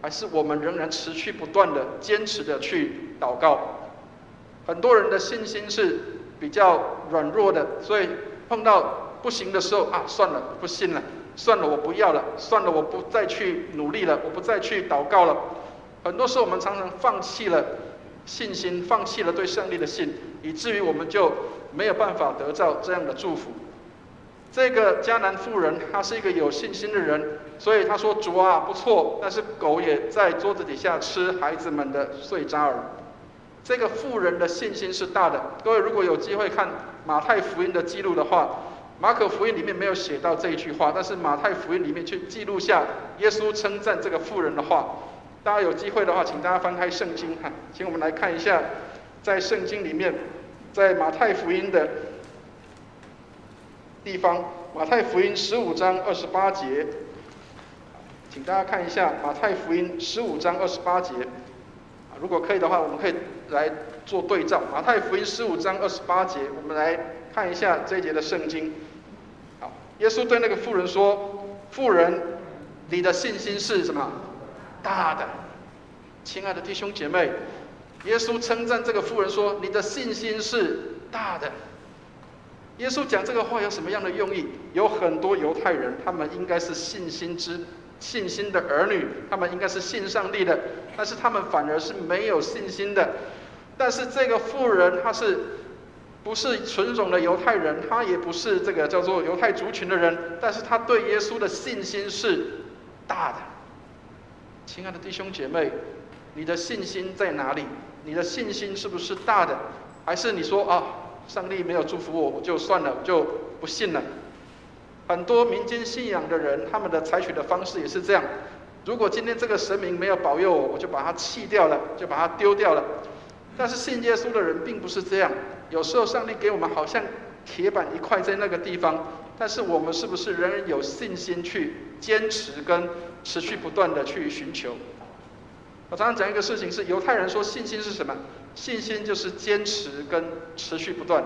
还是我们仍然持续不断的坚持的去祷告？很多人的信心是比较软弱的，所以碰到不行的时候啊，算了，不信了，算了，我不要了，算了，我不再去努力了，我不再去祷告了。很多时候我们常常放弃了信心，放弃了对上帝的信，以至于我们就没有办法得到这样的祝福。这个迦南妇人，她是一个有信心的人，所以她说：“主啊，不错，但是狗也在桌子底下吃孩子们的碎渣儿。”这个妇人的信心是大的。各位如果有机会看马太福音的记录的话，马可福音里面没有写到这一句话，但是马太福音里面去记录下耶稣称赞这个妇人的话。大家有机会的话，请大家翻开圣经看，请我们来看一下，在圣经里面，在马太福音的地方，马太福音15章28节，请大家看一下马太福音15章28节。如果可以的话，我们可以来做对照。马太福音15章28节，我们来看一下这一节的圣经。好，耶稣对那个妇人说：“妇人，你的信心是什么？大的。”亲爱的弟兄姐妹，耶稣称赞这个妇人说：“你的信心是大的。”耶稣讲这个话有什么样的用意？有很多犹太人，他们应该是信心的儿女，他们应该是信上帝的，但是他们反而是没有信心的。但是这个妇人，她是不是纯种的犹太人？她也不是这个叫做犹太族群的人，但是她对耶稣的信心是大的。亲爱的弟兄姐妹，你的信心在哪里？你的信心是不是大的？还是你说啊，上帝没有祝福我，我就算了，我就不信了？很多民间信仰的人，他们的采取的方式也是这样：如果今天这个神明没有保佑我，我就把它弃掉了，就把它丢掉了。但是信耶稣的人并不是这样。有时候上帝给我们好像铁板一块在那个地方，但是我们是不是仍然有信心去坚持跟持续不断的去寻求？我常常讲一个事情是，犹太人说信心是什么？信心就是坚持跟持续不断。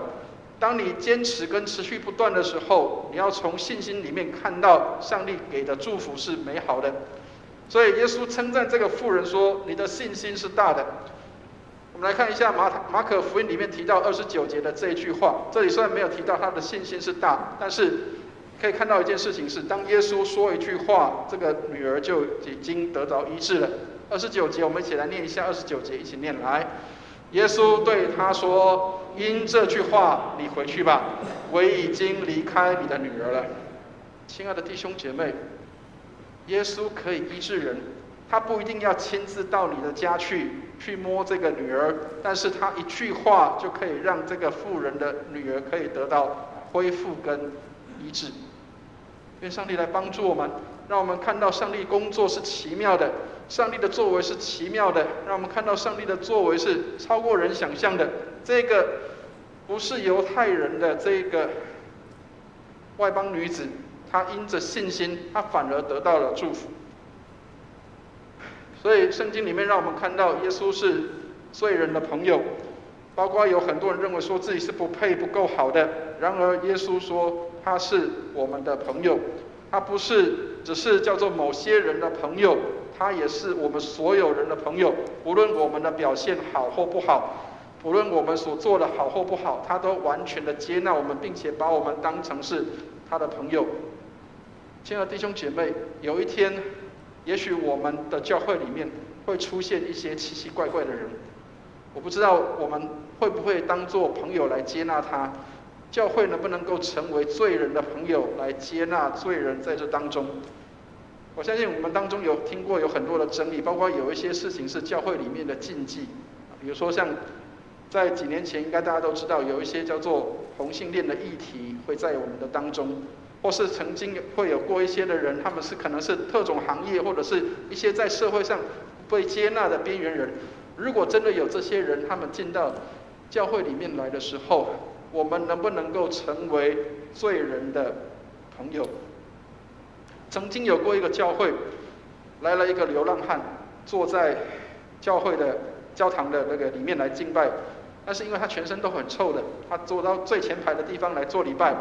当你坚持跟持续不断的时候，你要从信心里面看到上帝给的祝福是美好的。所以耶稣称赞这个妇人说：“你的信心是大的。”我们来看一下马可福音里面提到29节的这一句话。这里虽然没有提到他的信心是大，但是可以看到一件事情是，当耶稣说一句话，这个女儿就已经得着医治了。29节，我们一起来念一下29节，一起念来。耶稣对他说：“因这句话，你回去吧，我已经离开你的女儿了。”亲爱的弟兄姐妹，耶稣可以医治人，他不一定要亲自到你的家去摸这个女儿，但是他一句话就可以让这个妇人的女儿可以得到恢复跟医治。愿上帝来帮助我们，让我们看到上帝工作是奇妙的，上帝的作为是奇妙的，让我们看到上帝的作为是超过人想象的。这个不是犹太人的这个外邦女子，她因着信心，她反而得到了祝福。所以圣经里面让我们看到耶稣是罪人的朋友，包括有很多人认为说自己是不配不够好的，然而耶稣说他是我们的朋友，他不是只是叫做某些人的朋友，他也是我们所有人的朋友，无论我们的表现好或不好，无论我们所做的好或不好，他都完全的接纳我们，并且把我们当成是他的朋友。亲爱的弟兄姐妹，有一天也许我们的教会里面会出现一些奇奇怪怪的人，我不知道我们会不会当作朋友来接纳他，教会能不能够成为罪人的朋友来接纳罪人在这当中。我相信我们当中有听过有很多的争议，包括有一些事情是教会里面的禁忌，比如说像在几年前应该大家都知道有一些叫做同性恋的议题会在我们的当中，或是曾经会有过一些的人，他们是可能是特种行业，或者是一些在社会上被接纳的边缘人。如果真的有这些人，他们进到教会里面来的时候，我们能不能够成为罪人的朋友？曾经有过一个教会，来了一个流浪汉，坐在教会的教堂的那个里面来敬拜，但是因为他全身都很臭的，他坐到最前排的地方来做礼拜。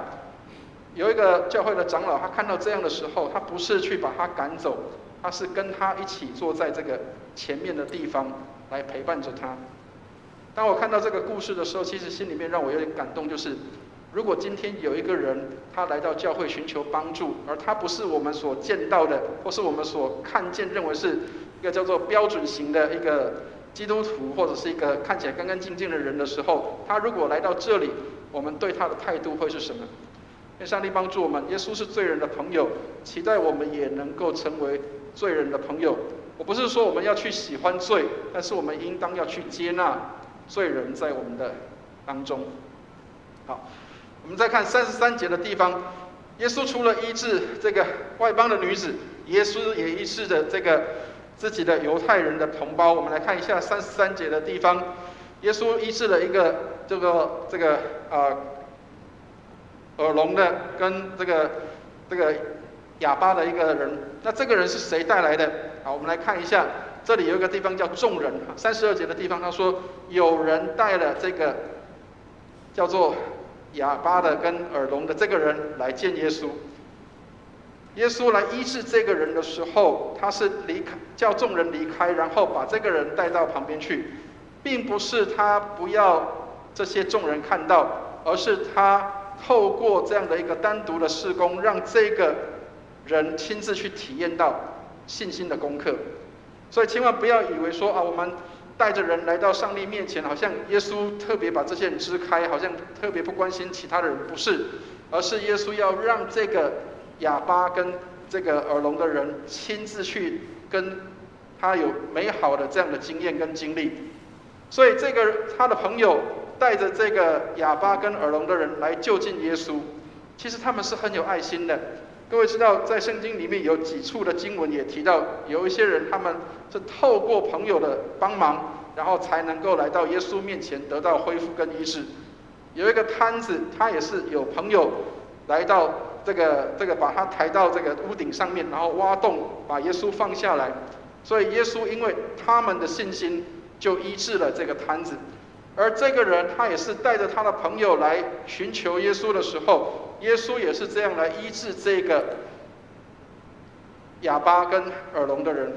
有一个教会的长老，他看到这样的时候，他不是去把他赶走，他是跟他一起坐在这个前面的地方来陪伴着他。当我看到这个故事的时候，其实心里面让我有点感动，就是如果今天有一个人他来到教会寻求帮助，而他不是我们所见到的，或是我们所看见认为是一个叫做标准型的一个基督徒，或者是一个看起来干干净净的人的时候，他如果来到这里，我们对他的态度会是什么？愿上帝帮助我们，耶稣是罪人的朋友，期待我们也能够成为罪人的朋友。我不是说我们要去喜欢罪，但是我们应当要去接纳罪人在我们的当中。好，我们再看33节的地方，耶稣除了医治这个外邦的女子，耶稣也医治着这个自己的犹太人的同胞。我们来看一下33节的地方，耶稣医治了一个这个耳聋的跟这个哑巴的一个人。那这个人是谁带来的？好，我们来看一下，这里有一个地方叫众人。32节的地方他说，有人带了这个叫做哑巴的跟耳聋的这个人来见耶稣。耶稣来医治这个人的时候，他是叫众人离开，然后把这个人带到旁边去，并不是他不要这些众人看到，而是他透过这样的一个单独的事工，让这个人亲自去体验到信心的功课。所以千万不要以为说我们带着人来到上帝面前，好像耶稣特别把这些人支开，好像特别不关心其他的人，不是，而是耶稣要让这个哑巴跟这个耳聋的人亲自去跟他有美好的这样的经验跟经历。所以他的朋友带着这个哑巴跟耳聋的人来就近耶稣，其实他们是很有爱心的。各位知道，在圣经里面有几处的经文也提到，有一些人他们是透过朋友的帮忙，然后才能够来到耶稣面前得到恢复跟医治。有一个摊子，他也是有朋友来到这个把他抬到这个屋顶上面，然后挖洞把耶稣放下来。所以耶稣因为他们的信心，就医治了这个摊子。而这个人他也是带着他的朋友来寻求耶稣的时候，耶稣也是这样来医治这个哑巴跟耳聋的人。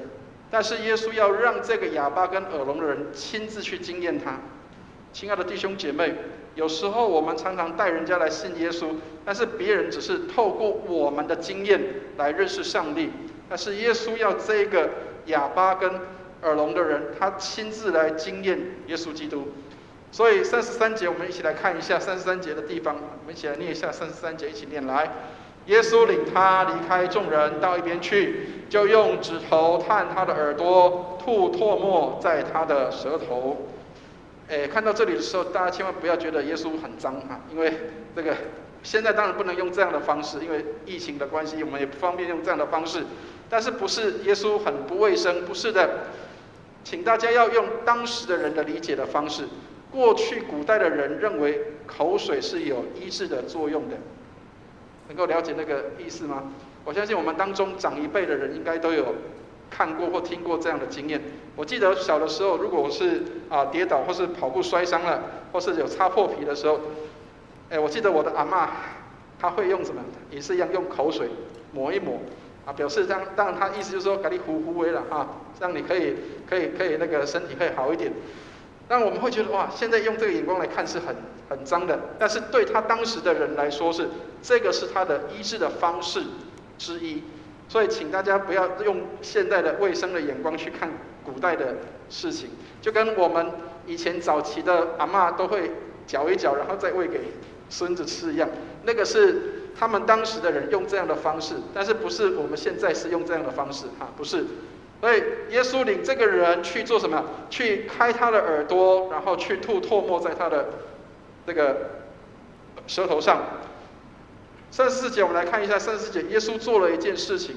但是耶稣要让这个哑巴跟耳聋的人亲自去经验他。亲爱的弟兄姐妹，有时候我们常常带人家来信耶稣，但是别人只是透过我们的经验来认识上帝，但是耶稣要这个哑巴跟耳聋的人，他亲自来经验耶稣基督。所以33节我们一起来看一下33节的地方，我们一起来念一下33节，一起念来。耶稣领他离开众人到一边去，就用指头探他的耳朵，吐唾沫在他的舌头。看到这里的时候，大家千万不要觉得耶稣很脏因为这个现在当然不能用这样的方式，因为疫情的关系，我们也不方便用这样的方式。但是不是耶稣很不卫生？不是的，请大家要用当时的人的理解的方式。过去古代的人认为口水是有医治的作用的，能够了解那个意思吗？我相信我们当中长一辈的人应该都有看过或听过这样的经验。我记得小的时候，如果我是跌倒或是跑步摔伤了，或是有擦破皮的时候，我记得我的阿嬷，她会用什么？也是一样用口水抹一抹表示当然她意思就是说给你糊糊微了让你可以那个身体可以好一点。但我们会觉得哇，现在用这个眼光来看是很脏的，但是对他当时的人来说这个是他的医治的方式之一。所以请大家不要用现代的卫生的眼光去看古代的事情，就跟我们以前早期的阿嬷都会搅一搅，然后再喂给孙子吃一样，那个是他们当时的人用这样的方式，但是不是我们现在是用这样的方式不是。所以耶稣领这个人去做什么？去开他的耳朵，然后去吐唾沫在他的这个舌头上。34节我们来看一下34节，耶稣做了一件事情，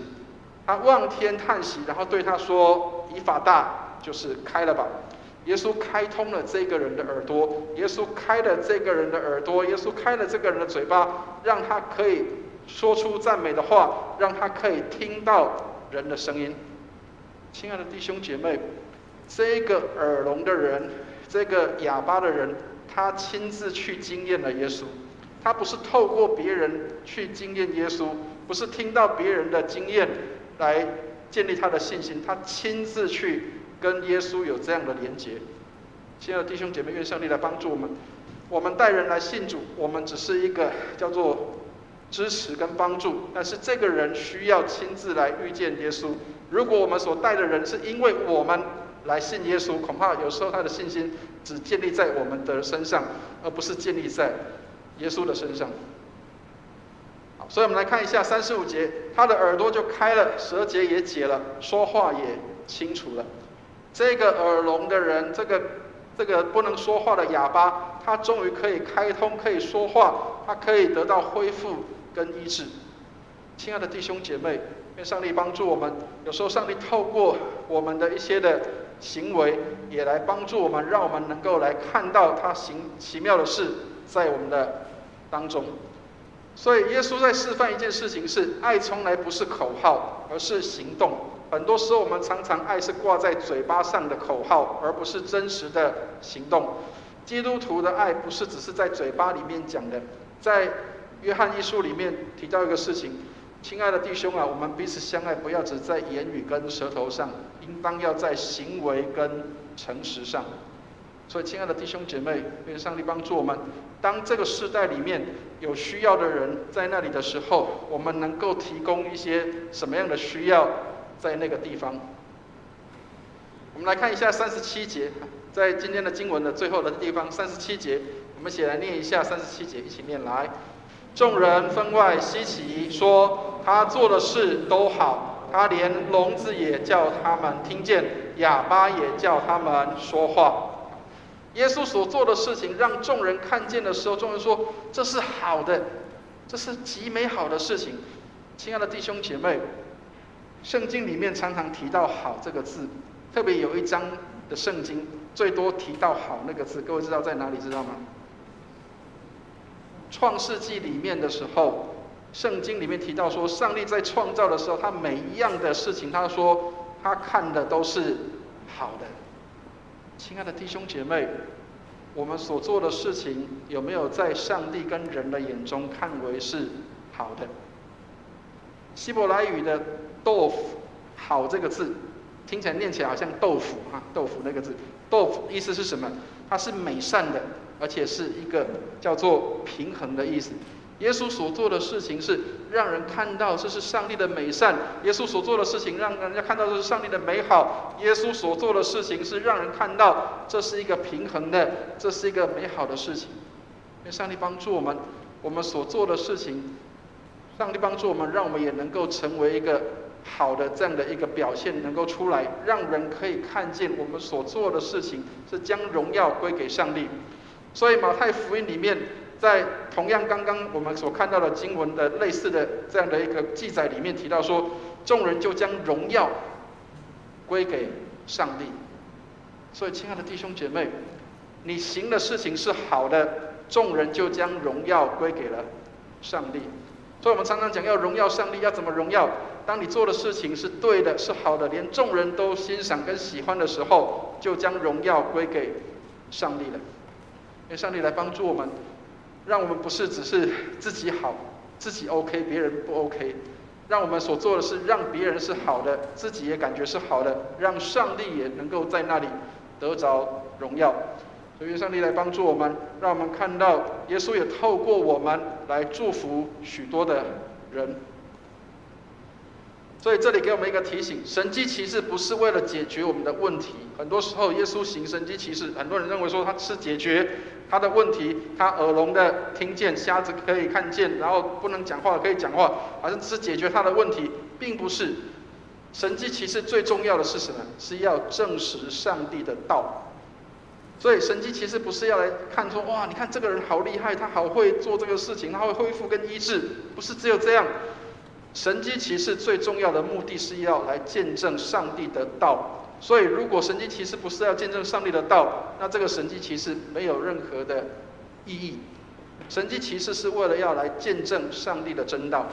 他望天叹息，然后对他说：“以法大，就是开了吧。”耶稣开通了这个人的耳朵，耶稣开了这个人的耳朵，耶稣开了这个人的嘴巴，让他可以说出赞美的话，让他可以听到人的声音。亲爱的弟兄姐妹，这个耳聋的人，这个哑巴的人，他亲自去经验了耶稣。他不是透过别人去经验耶稣，不是听到别人的经验来建立他的信心，他亲自去跟耶稣有这样的连结。亲爱的弟兄姐妹，愿上帝来帮助我们。我们带人来信主，我们只是一个叫做支持跟帮助，但是这个人需要亲自来遇见耶稣。如果我们所带的人是因为我们来信耶稣，恐怕有时候他的信心只建立在我们的身上，而不是建立在耶稣的身上。好，所以我们来看一下35节，他的耳朵就开了，舌结也解了，说话也清楚了。这个耳聋的人，这个不能说话的哑巴，他终于可以开通，可以说话，他可以得到恢复跟医治。亲爱的弟兄姐妹，愿上帝帮助我们。有时候上帝透过我们的一些的行为，也来帮助我们，让我们能够来看到他行奇妙的事在我们的当中。所以耶稣在示范一件事情是，爱从来不是口号，而是行动。很多时候我们常常爱是挂在嘴巴上的口号，而不是真实的行动。基督徒的爱不是只是在嘴巴里面讲的，在约翰一书里面提到一个事情，亲爱的弟兄我们彼此相爱，不要只在言语跟舌头上，应当要在行为跟诚实上。所以亲爱的弟兄姐妹，愿上帝帮助我们，当这个世代里面有需要的人在那里的时候，我们能够提供一些什么样的需要在那个地方。我们来看一下37节，在今天的经文的最后的地方，37节，我们一起来念一下37节，一起念来。众人分外稀奇，说他做的事都好，他连聋子也叫他们听见，哑巴也叫他们说话。耶稣所做的事情让众人看见的时候，众人说这是好的，这是极美好的事情。亲爱的弟兄姐妹，圣经里面常常提到好这个字，特别有一章的圣经最多提到好那个字，各位知道在哪里知道吗？创世纪里面的时候，圣经里面提到说，上帝在创造的时候，他每一样的事情，他说他看的都是好的。亲爱的弟兄姐妹，我们所做的事情有没有在上帝跟人的眼中看为是好的？希伯来语的豆腐，好这个字，听起来念起来好像豆腐豆腐那个字，豆腐意思是什么？它是美善的，而且是一个叫做平衡的意思。耶稣所做的事情是让人看到这是上帝的美善，耶稣所做的事情让人家看到这是上帝的美好，耶稣所做的事情是让人看到这是一个平衡的，这是一个美好的事情。愿上帝帮助我们，我们所做的事情，上帝帮助我们，让我们也能够成为一个好的这样的一个表现能够出来，让人可以看见我们所做的事情是将荣耀归给上帝。所以马太福音里面，在同样刚刚我们所看到的经文的类似的这样的一个记载里面提到说，众人就将荣耀归给上帝。所以亲爱的弟兄姐妹，你行的事情是好的，众人就将荣耀归给了上帝。所以我们常常讲要荣耀上帝，要怎么荣耀？当你做的事情是对的、是好的，连众人都欣赏跟喜欢的时候，就将荣耀归给上帝了。因为上帝来帮助我们，让我们不是只是自己好、自己 OK， 别人不 OK， 让我们所做的是让别人是好的，自己也感觉是好的，让上帝也能够在那里得着荣耀。所以上帝来帮助我们，让我们看到耶稣也透过我们来祝福许多的人。所以这里给我们一个提醒：神迹奇事不是为了解决我们的问题。很多时候，耶稣行神迹奇事，很多人认为说他是解决他的问题，他耳聋的听见，瞎子可以看见，然后不能讲话可以讲话，好像只是解决他的问题，并不是。神迹奇事最重要的是什么？是要证实上帝的道。所以神迹奇事不是要来看说，哇，你看这个人好厉害，他好会做这个事情，他会恢复跟医治，不是只有这样。神迹奇事最重要的目的是要来见证上帝的道。所以如果神迹奇事不是要见证上帝的道，那这个神迹奇事没有任何的意义。神迹奇事是为了要来见证上帝的真道，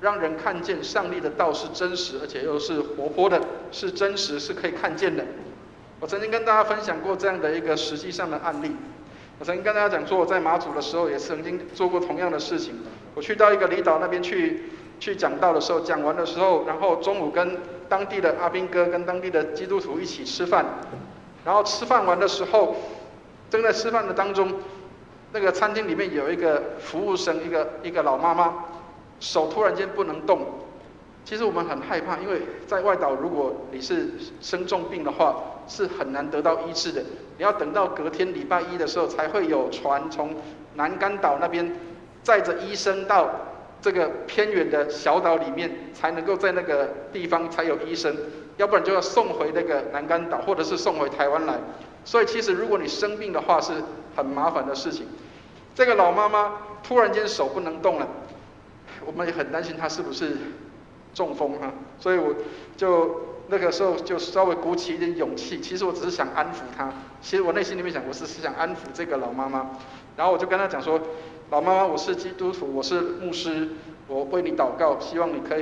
让人看见上帝的道是真实，而且又是活泼的，是真实，是可以看见的。我曾经跟大家分享过这样的一个实际上的案例。我曾经跟大家讲说，我在马祖的时候也曾经做过同样的事情。我去到一个离岛那边去讲道的时候，讲完的时候，然后中午跟当地的阿兵哥跟当地的基督徒一起吃饭，然后吃饭完的时候，正在吃饭的当中，那个餐厅里面有一个服务生，一个老妈妈，手突然间不能动。其实我们很害怕，因为在外岛，如果你是生重病的话，是很难得到医治的。你要等到隔天礼拜一的时候，才会有船从南竿岛那边载着医生到这个偏远的小岛里面，才能够在那个地方才有医生，要不然就要送回那个南竿岛，或者是送回台湾来。所以其实如果你生病的话，是很麻烦的事情。这个老妈妈突然间手不能动了，我们也很担心她是不是中风啊，所以我就那个时候就稍微鼓起一点勇气。其实我只是想安抚她，其实我内心里面想，我是想安抚这个老妈妈。然后我就跟她讲说，老妈妈，我是基督徒，我是牧师，我为你祷告，希望你可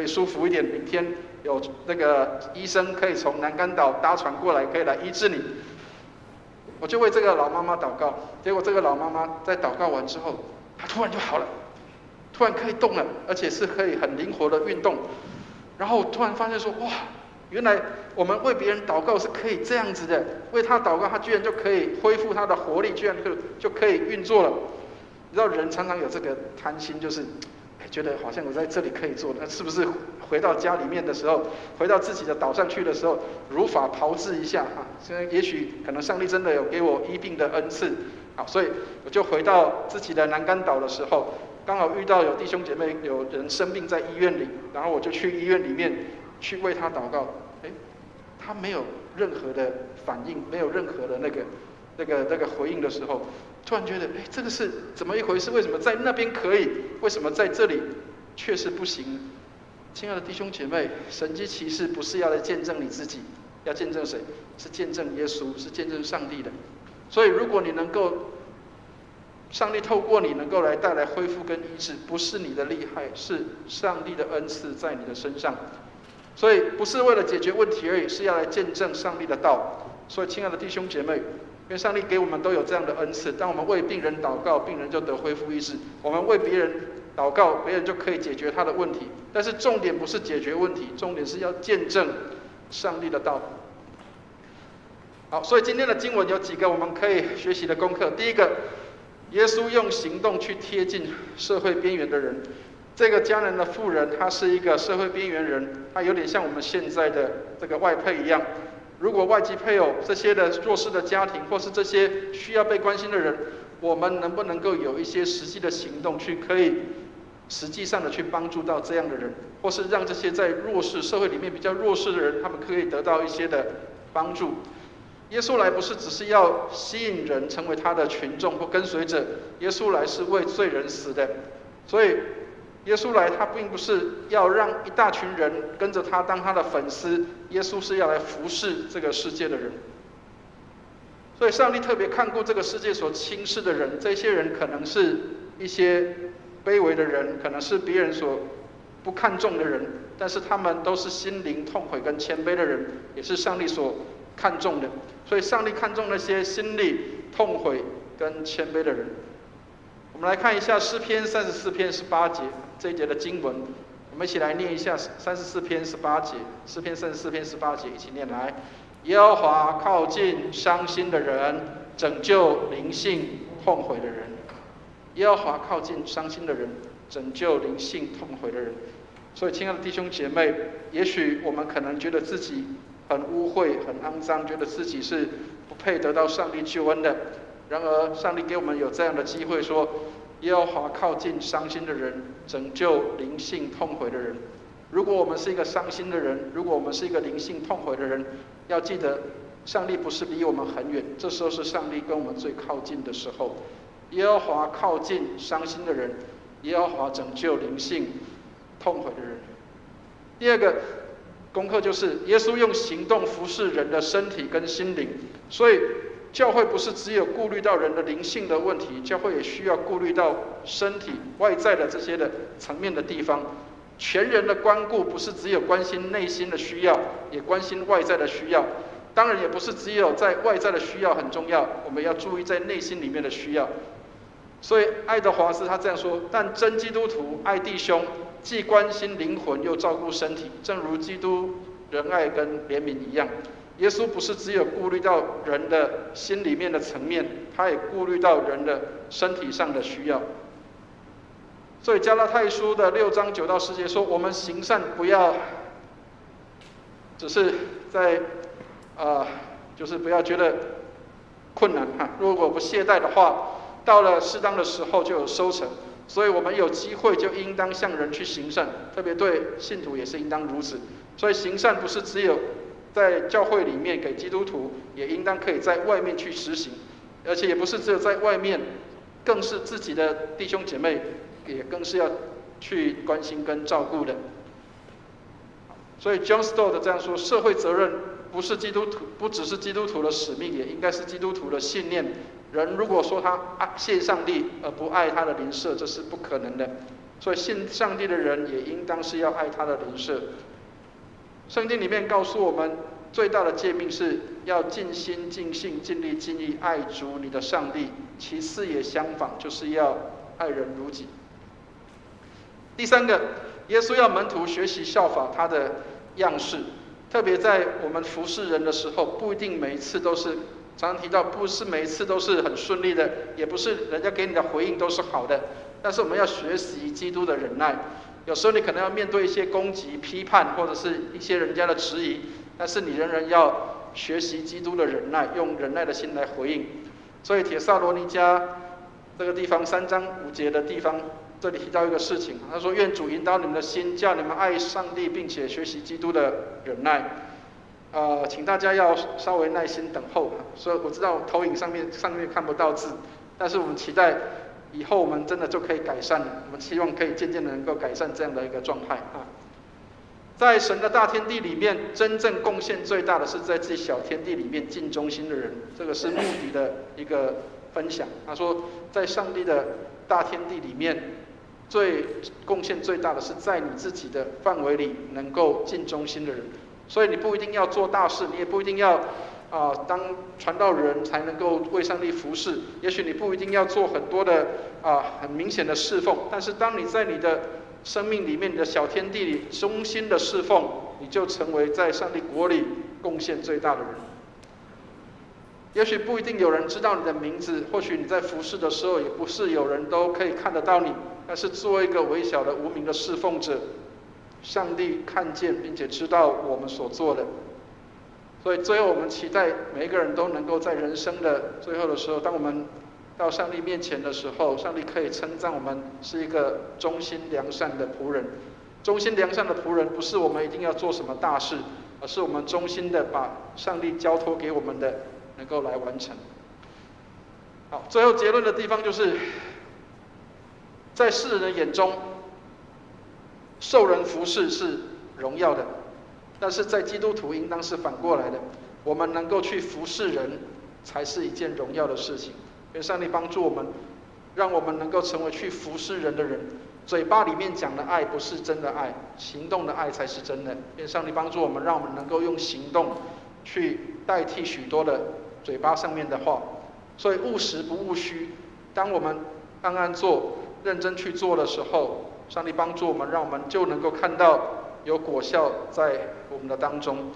以舒服一点，明天有那个医生可以从南竿岛搭船过来，可以来医治你。我就为这个老妈妈祷告，结果这个老妈妈在祷告完之后，她突然就好了。突然可以动了，而且是可以很灵活的运动。然后突然发现说，哇，原来我们为别人祷告是可以这样子的，为他祷告，他居然就可以恢复他的活力，居然就可以运作了。你知道人常常有这个贪心，就是觉得好像我在这里可以做，那是不是回到家里面的时候，回到自己的岛上去的时候，如法炮制一下啊？现在也许可能上帝真的有给我医病的恩赐，好，所以我就回到自己的南竿岛的时候，刚好遇到有弟兄姐妹有人生病在医院里，然后我就去医院里面去为他祷告。他没有任何的反应，没有任何的那个回应的时候，突然觉得，这个是怎么一回事？为什么在那边可以，为什么在这里却是不行？亲爱的弟兄姐妹，神迹奇事不是要来见证你自己，要见证谁？是见证耶稣，是见证上帝的。所以，如果你能够，上帝透过你能够来带来恢复跟医治，不是你的厉害，是上帝的恩赐在你的身上。所以不是为了解决问题而已，是要来见证上帝的道。所以亲爱的弟兄姐妹，因为上帝给我们都有这样的恩赐，当我们为病人祷告，病人就得恢复医治；我们为别人祷告，别人就可以解决他的问题。但是重点不是解决问题，重点是要见证上帝的道。好，所以今天的经文有几个我们可以学习的功课。第一个，耶稣用行动去贴近社会边缘的人。这个迦南的妇人，她是一个社会边缘人，她有点像我们现在的这个外配一样。如果外籍配偶这些的弱势的家庭，或是这些需要被关心的人，我们能不能够有一些实际的行动，去可以实际上的去帮助到这样的人，或是让这些在弱势社会里面比较弱势的人，他们可以得到一些的帮助。耶稣来不是只是要吸引人成为他的群众或跟随者，耶稣来是为罪人死的。所以耶稣来他并不是要让一大群人跟着他当他的粉丝，耶稣是要来服侍这个世界的人。所以上帝特别看顾这个世界所轻视的人，这些人可能是一些卑微的人，可能是别人所不看重的人，但是他们都是心灵痛悔跟谦卑的人，也是上帝所看重的。所以上帝看重那些心里痛悔跟谦卑的人。我们来看一下诗篇34篇18节这一节的经文，我们一起来念一下34篇18节，诗篇34篇18节，一起念来。耶和华靠近伤心的人，拯救灵性痛悔的人。耶和华靠近伤心的人，拯救灵性痛悔的人。所以亲爱的弟兄姐妹，也许我们可能觉得自己很污秽很肮脏，觉得自己是不配得到上帝救恩的。然而上帝给我们有这样的机会说，耶和华靠近伤心的人，拯救灵性痛悔的人。如果我们是一个伤心的人，如果我们是一个灵性痛悔的人，要记得上帝不是离我们很远，这时候是上帝跟我们最靠近的时候。耶和华靠近伤心的人，耶和华拯救灵性痛悔的人。第二个功课就是耶稣用行动服侍人的身体跟心灵，所以教会不是只有顾虑到人的灵性的问题，教会也需要顾虑到身体外在的这些的层面的地方。全人的关顾不是只有关心内心的需要，也关心外在的需要。当然也不是只有在外在的需要很重要，我们要注意在内心里面的需要。所以爱德华斯他这样说，但真基督徒爱弟兄，既关心灵魂又照顾身体，正如基督仁爱跟怜悯一样。耶稣不是只有顾虑到人的心里面的层面，他也顾虑到人的身体上的需要。所以加拉太书的6章9到10节说，我们行善不要只是在就是不要觉得困难哈，如果不懈怠的话，到了适当的时候就有收成。所以我们有机会就应当向人去行善，特别对信徒也是应当如此。所以行善不是只有在教会里面给基督徒，也应当可以在外面去实行，而且也不是只有在外面，更是自己的弟兄姐妹也更是要去关心跟照顾的。所以 John Stott 这样说，社会责任不只是基督徒的使命，也应该是基督徒的信念。人如果说他信上帝而不爱他的邻舍，这是不可能的。所以信上帝的人也应当是要爱他的邻舍。圣经里面告诉我们，最大的诫命是要尽心尽性尽力尽意爱主你的上帝，其次也相仿，就是要爱人如己。第三个，耶稣要门徒学习效法他的样式，特别在我们服侍人的时候，不一定每一次都是，常常提到不是每一次都是很顺利的，也不是人家给你的回应都是好的，但是我们要学习基督的忍耐。有时候你可能要面对一些攻击、批判，或者是一些人家的质疑，但是你仍然要学习基督的忍耐，用忍耐的心来回应。所以帖撒罗尼迦这个地方3章5节的地方，这里提到一个事情，他说：愿主引导你们的心，叫你们爱上帝，并且学习基督的忍耐。请大家要稍微耐心等候。所以我知道投影上面看不到字，但是我们期待以后我们真的就可以改善了。我们希望可以渐渐的能够改善这样的一个状态啊。在神的大天地里面，真正贡献最大的是在自己小天地里面尽忠心的人，这个是目的的一个分享。他说，在上帝的大天地里面，贡献最大的是在你自己的范围里能够尽忠心的人。所以你不一定要做大事，你也不一定要当传道人才能够为上帝服侍。也许你不一定要做很多的很明显的侍奉，但是当你在你的生命里面，你的小天地里忠心的侍奉，你就成为在上帝国里贡献最大的人。也许不一定有人知道你的名字，或许你在服侍的时候也不是有人都可以看得到你，但是做一个微小的无名的侍奉者，上帝看见并且知道我们所做的。所以最后我们期待每一个人都能够在人生的最后的时候，当我们到上帝面前的时候，上帝可以称赞我们是一个忠心良善的仆人。忠心良善的仆人不是我们一定要做什么大事，而是我们忠心的把上帝交托给我们的能够来完成。好，最后结论的地方就是，在世人的眼中，受人服侍是荣耀的，但是在基督徒应当是反过来的，我们能够去服侍人才是一件荣耀的事情。愿上帝帮助我们，让我们能够成为去服侍人的人，嘴巴里面讲的爱不是真的爱，行动的爱才是真的。愿上帝帮助我们，让我们能够用行动去代替许多的嘴巴上面的话。所以务实不务虚，当我们暗暗做、认真去做的时候，上帝帮助我们，让我们就能够看到有果效在我们的当中。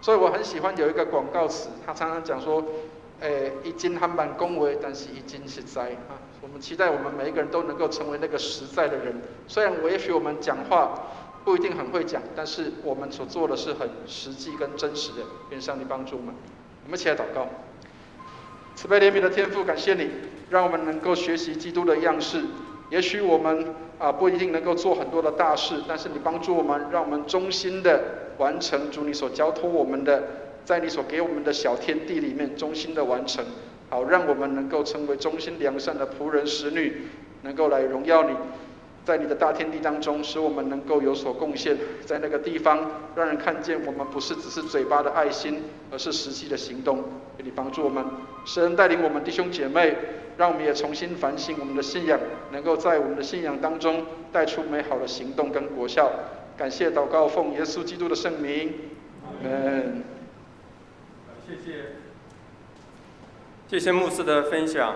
所以我很喜欢有一个广告词，他常常讲说，一斤汉板恭维，但是一斤实在啊。我们期待我们每一个人都能够成为那个实在的人。虽然也许我们讲话不一定很会讲，但是我们所做的是很实际跟真实的。愿上帝帮助我们。我们一起来祷告。慈悲怜悯的天父，感谢你，让我们能够学习基督的样式。也许我们不一定能够做很多的大事，但是你帮助我们，让我们忠心的完成主你所交托我们的，在你所给我们的小天地里面忠心的完成，好让我们能够成为忠心良善的仆人使女，能够来荣耀你，在你的大天地当中，使我们能够有所贡献，在那个地方让人看见我们不是只是嘴巴的爱心，而是实际的行动。愿你帮助我们，神带领我们弟兄姐妹，让我们也重新反省我们的信仰，能够在我们的信仰当中带出美好的行动跟果效。感谢祷告，奉耶稣基督的圣名，阿们。谢谢牧师的分享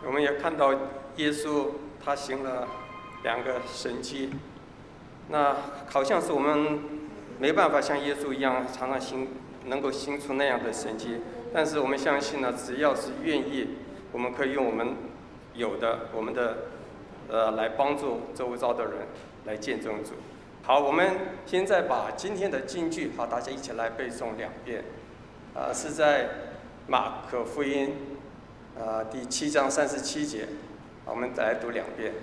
我们也看到耶稣他行了2个神迹，那好像是我们没办法像耶稣一样常常能够行出那样的神迹，但是我们相信呢，只要是愿意，我们可以用我们有的我们的来帮助周遭的人来见证主。好，我们现在把今天的金句大家一起来背诵2遍，是在马可福音第7章37节，我们再来读2遍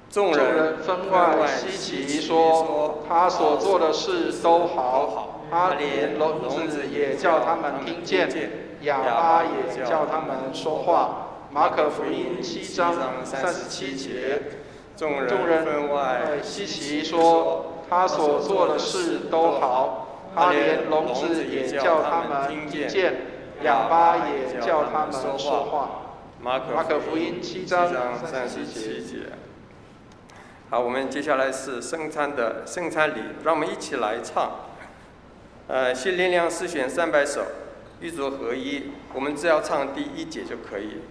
众人分外稀奇说，他所做的事都好，他连聋子也叫他们听见，哑巴也叫他们说话。马可福音7章37节，众人分外稀奇说，他所做的事都好，他连聋子也叫他们听见，哑巴也叫他们说话。马可福音7章37节。好，我们接下来是圣餐的圣餐礼，让我们一起来唱。新灵粮诗选300首，与主合一，我们只要唱第1节就可以。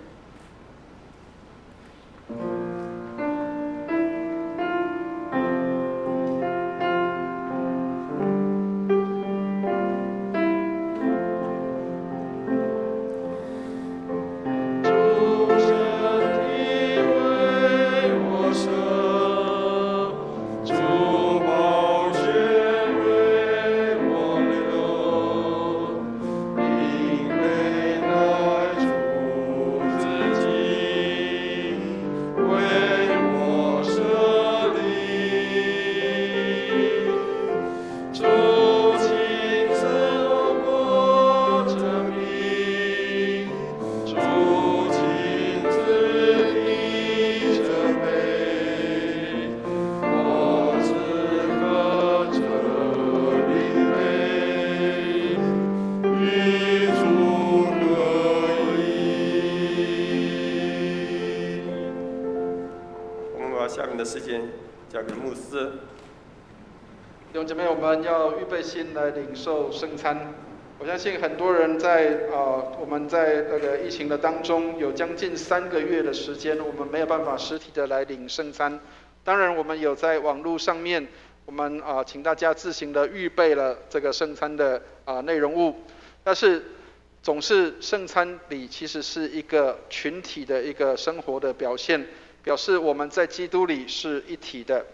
弟兄姐妹，我们要预备心来领受圣餐。我相信很多人我们在这个疫情的当中，有将近3个月的时间，我们没有办法实体的来领圣餐。当然，我们有在网络上面，我们请大家自行的预备了这个圣餐的内容物。但是，总是圣餐礼其实是一个群体的一个生活的表现，表示我们在基督里是一体的。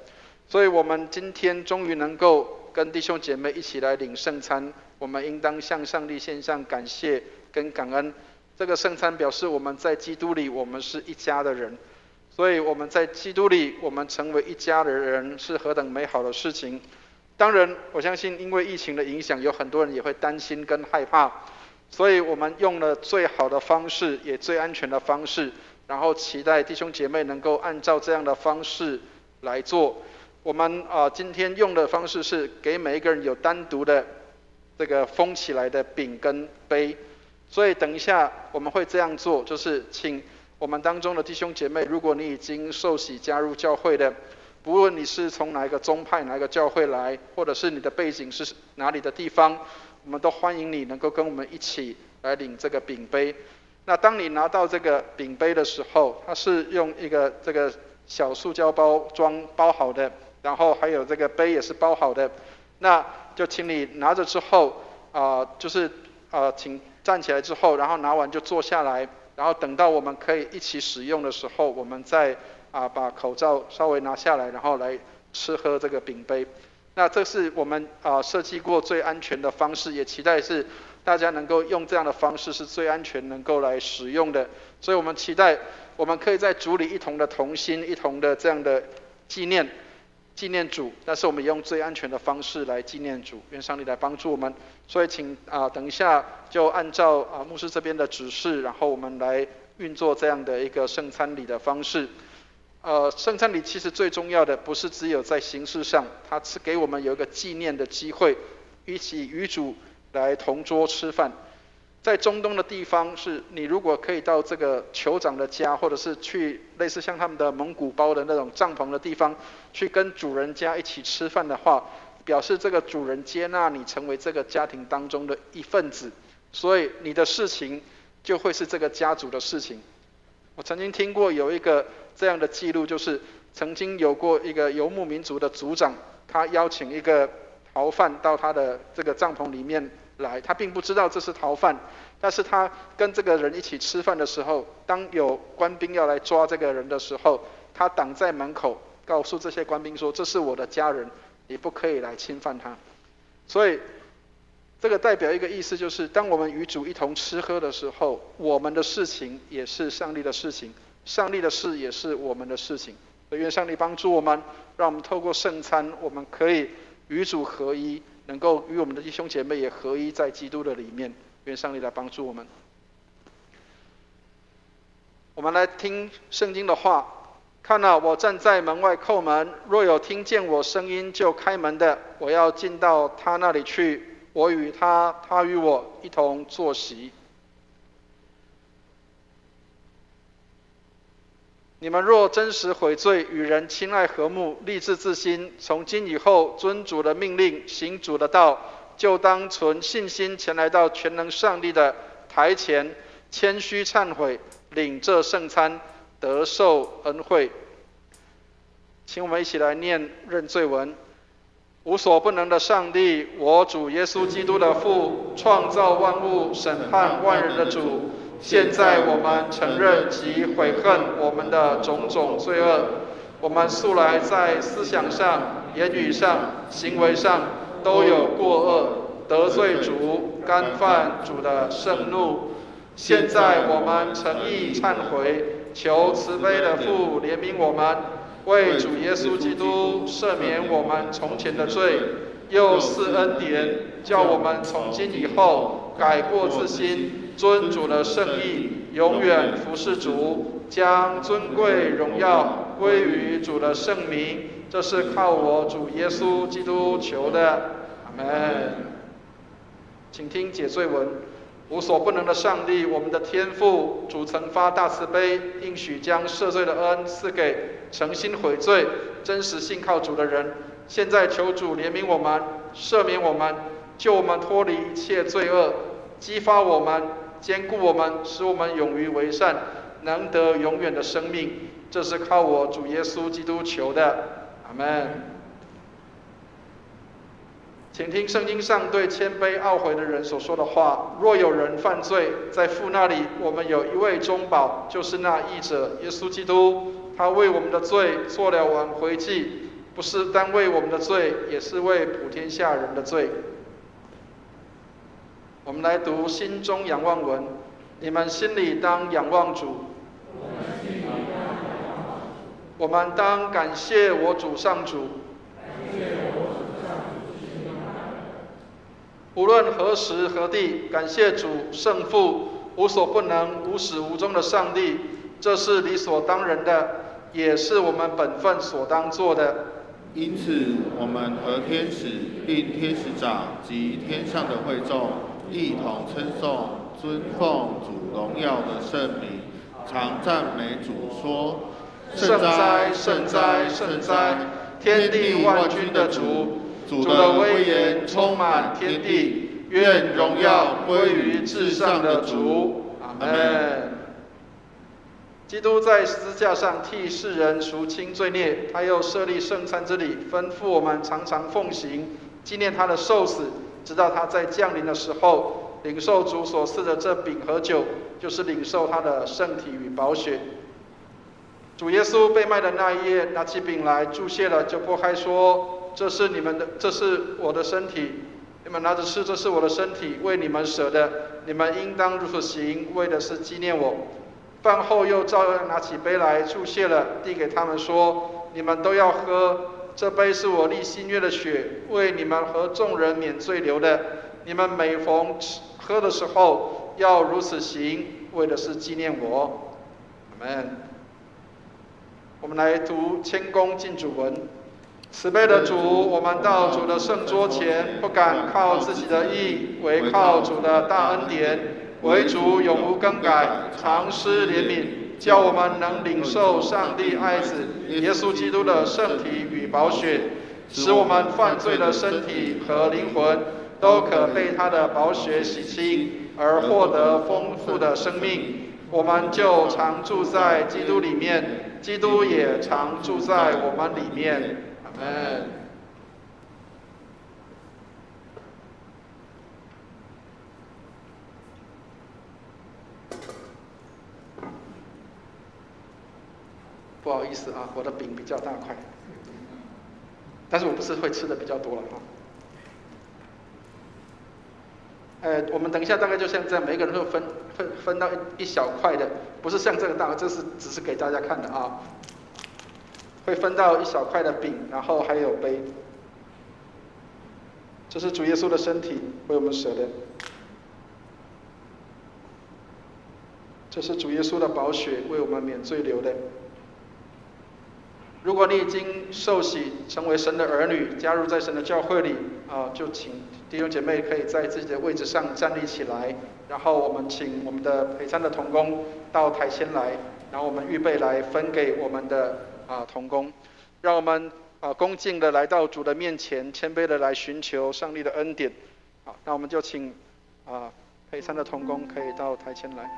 所以我们今天终于能够跟弟兄姐妹一起来领圣餐，我们应当向上帝献上感谢跟感恩。这个圣餐表示我们在基督里，我们是一家的人。所以我们在基督里，我们成为一家的人是何等美好的事情。当然，我相信因为疫情的影响，有很多人也会担心跟害怕，所以我们用了最好的方式，也最安全的方式，然后期待弟兄姐妹能够按照这样的方式来做。我们今天用的方式是给每一个人有单独的这个封起来的饼跟杯，所以等一下我们会这样做，就是请我们当中的弟兄姐妹，如果你已经受洗加入教会的，不论你是从哪一个宗派、哪一个教会来，或者是你的背景是哪里的地方，我们都欢迎你能够跟我们一起来领这个饼杯。那当你拿到这个饼杯的时候，它是用一个这个小塑胶包装包好的，然后还有这个杯也是包好的。那就请你拿着之后，请站起来之后，然后拿完就坐下来，然后等到我们可以一起使用的时候，我们再把口罩稍微拿下来，然后来吃喝这个饼杯。那这是我们设计过最安全的方式，也期待是大家能够用这样的方式是最安全能够来使用的。所以我们期待我们可以在主里一同的同心，一同的这样的纪念主，但是我们用最安全的方式来纪念主。愿上帝来帮助我们。所以请等一下就按照牧师这边的指示，然后我们来运作这样的一个圣餐礼的方式。圣餐礼其实最重要的不是只有在形式上，它是给我们有一个纪念的机会，一起与主来同桌吃饭。在中东的地方，是你如果可以到这个酋长的家，或者是去类似像他们的蒙古包的那种帐篷的地方，去跟主人家一起吃饭的话，表示这个主人接纳你成为这个家庭当中的一份子，所以你的事情就会是这个家族的事情。我曾经听过有一个这样的记录，就是曾经有过一个游牧民族的族长，他邀请一个逃犯到他的这个帐篷里面来，他并不知道这是逃犯，但是他跟这个人一起吃饭的时候，当有官兵要来抓这个人的时候，他挡在门口，告诉这些官兵说：“这是我的家人，你不可以来侵犯他。”所以这个代表一个意思，就是当我们与主一同吃喝的时候，我们的事情也是上帝的事情，上帝的事也是我们的事情。所以愿上帝帮助我们，让我们透过圣餐，我们可以与主合一，能够与我们的弟兄姐妹也合一在基督的里面。愿上帝来帮助我们。我们来听圣经的话。看啊，我站在门外叩门，若有听见我声音就开门的，我要进到他那里去，我与他，他与我一同坐席。你们若真实悔罪，与人亲爱和睦，立志自新，从今以后遵主的命令，行主的道，就当存信心前来到全能上帝的台前，谦虚忏悔，领这圣餐，得受恩惠。请我们一起来念认罪文。无所不能的上帝，我主耶稣基督的父，创造万物、审判万人的主，现在我们承认及悔恨我们的种种罪恶。我们素来在思想上、言语上、行为上都有过恶，得罪主，干犯主的盛怒。现在我们诚意忏悔，求慈悲的父怜悯我们，为主耶稣基督赦免我们从前的罪，又赐恩典，叫我们从今以后改过自新，遵主的圣意，永远服侍主，将尊贵荣耀归于主的圣名。这是靠我主耶稣基督求的，阿们。请听解罪文。无所不能的上帝，我们的天父，主曾发大慈悲，应许将赦罪的恩赐给诚心悔罪、真实信靠主的人。现在求主怜悯我们，赦免我们，救我们脱离一切罪恶，激发我们，坚固我们，使我们勇于为善，能得永远的生命。这是靠我主耶稣基督求的，阿们。请听圣经上对谦卑懊悔的人所说的话：若有人犯罪，在父那里我们有一位中保，就是那义者耶稣基督。他为我们的罪做了挽回祭，不是单为我们的罪，也是为普天下人的罪。我们来读心中仰望文。你们心里当仰望主，我们当感谢我主上主。无论何时何地，感谢主圣父，无所不能、无始无终的上帝，这是理所当然的，也是我们本分所当做的。因此，我们和天使并天使长及天上的会众，一同称颂、尊奉主荣耀的圣名，常赞美主说：圣哉，圣哉，圣哉！天地万军的主，主的威严充满天地，愿荣耀归于至上的主。阿们。基督在十字架上替世人赎清罪孽，他又设立圣餐之礼，吩咐我们常常奉行，纪念他的受死，直到他在降临的时候，领受主所赐的这饼和酒，就是领受他的圣体与宝血。主耶稣被卖的那一夜，拿起饼来祝谢了，就擘开说：“这是我的身体，你们拿着吃，这是我的身体，为你们舍的，你们应当如此行，为的是纪念我。”饭后又照样拿起杯来祝谢了，递给他们说：“你们都要喝，这杯是我立新约的血，为你们和众人免罪流的。你们每逢喝的时候，要如此行，为的是纪念我。”阿们。我们来读谦恭敬主文。慈悲的主，我们到主的圣桌前，不敢靠自己的义，唯靠主的大恩典。唯主永无更改，常施怜悯，叫我们能领受上帝爱子耶稣基督的圣体与宝血，使我们犯罪的身体和灵魂都可被他的宝血洗清，而获得丰富的生命。我们就常住在基督里面，基督也常住在我们里面。阿们。不好意思啊，我的饼比较大块，但是我不是会吃的比较多了哈。我们等一下大概就像这样，每一个人会分到一小块的，不是像这个大，这是只是给大家看的啊。会分到一小块的饼，然后还有杯。这是主耶稣的身体，为我们舍的。这是主耶稣的宝血，为我们免罪流的。如果你已经受洗，成为神的儿女，加入在神的教会里就请弟兄姐妹可以在自己的位置上站立起来，然后我们请我们的陪餐的同工到台前来，然后我们预备来分给我们的同工，让我们恭敬的来到主的面前，谦卑的来寻求上帝的恩典。好，那我们就请陪餐的同工可以到台前来。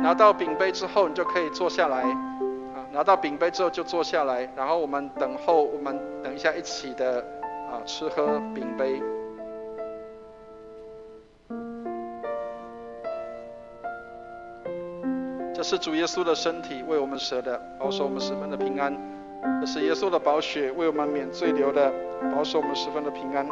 拿到饼杯之后，你就可以坐下来。拿到饼杯之后就坐下来，然后我们等一下一起的吃喝饼杯。这是主耶稣的身体，为我们舍的，保守我们十分的平安。这是耶稣的宝血，为我们免罪流的，保守我们十分的平安。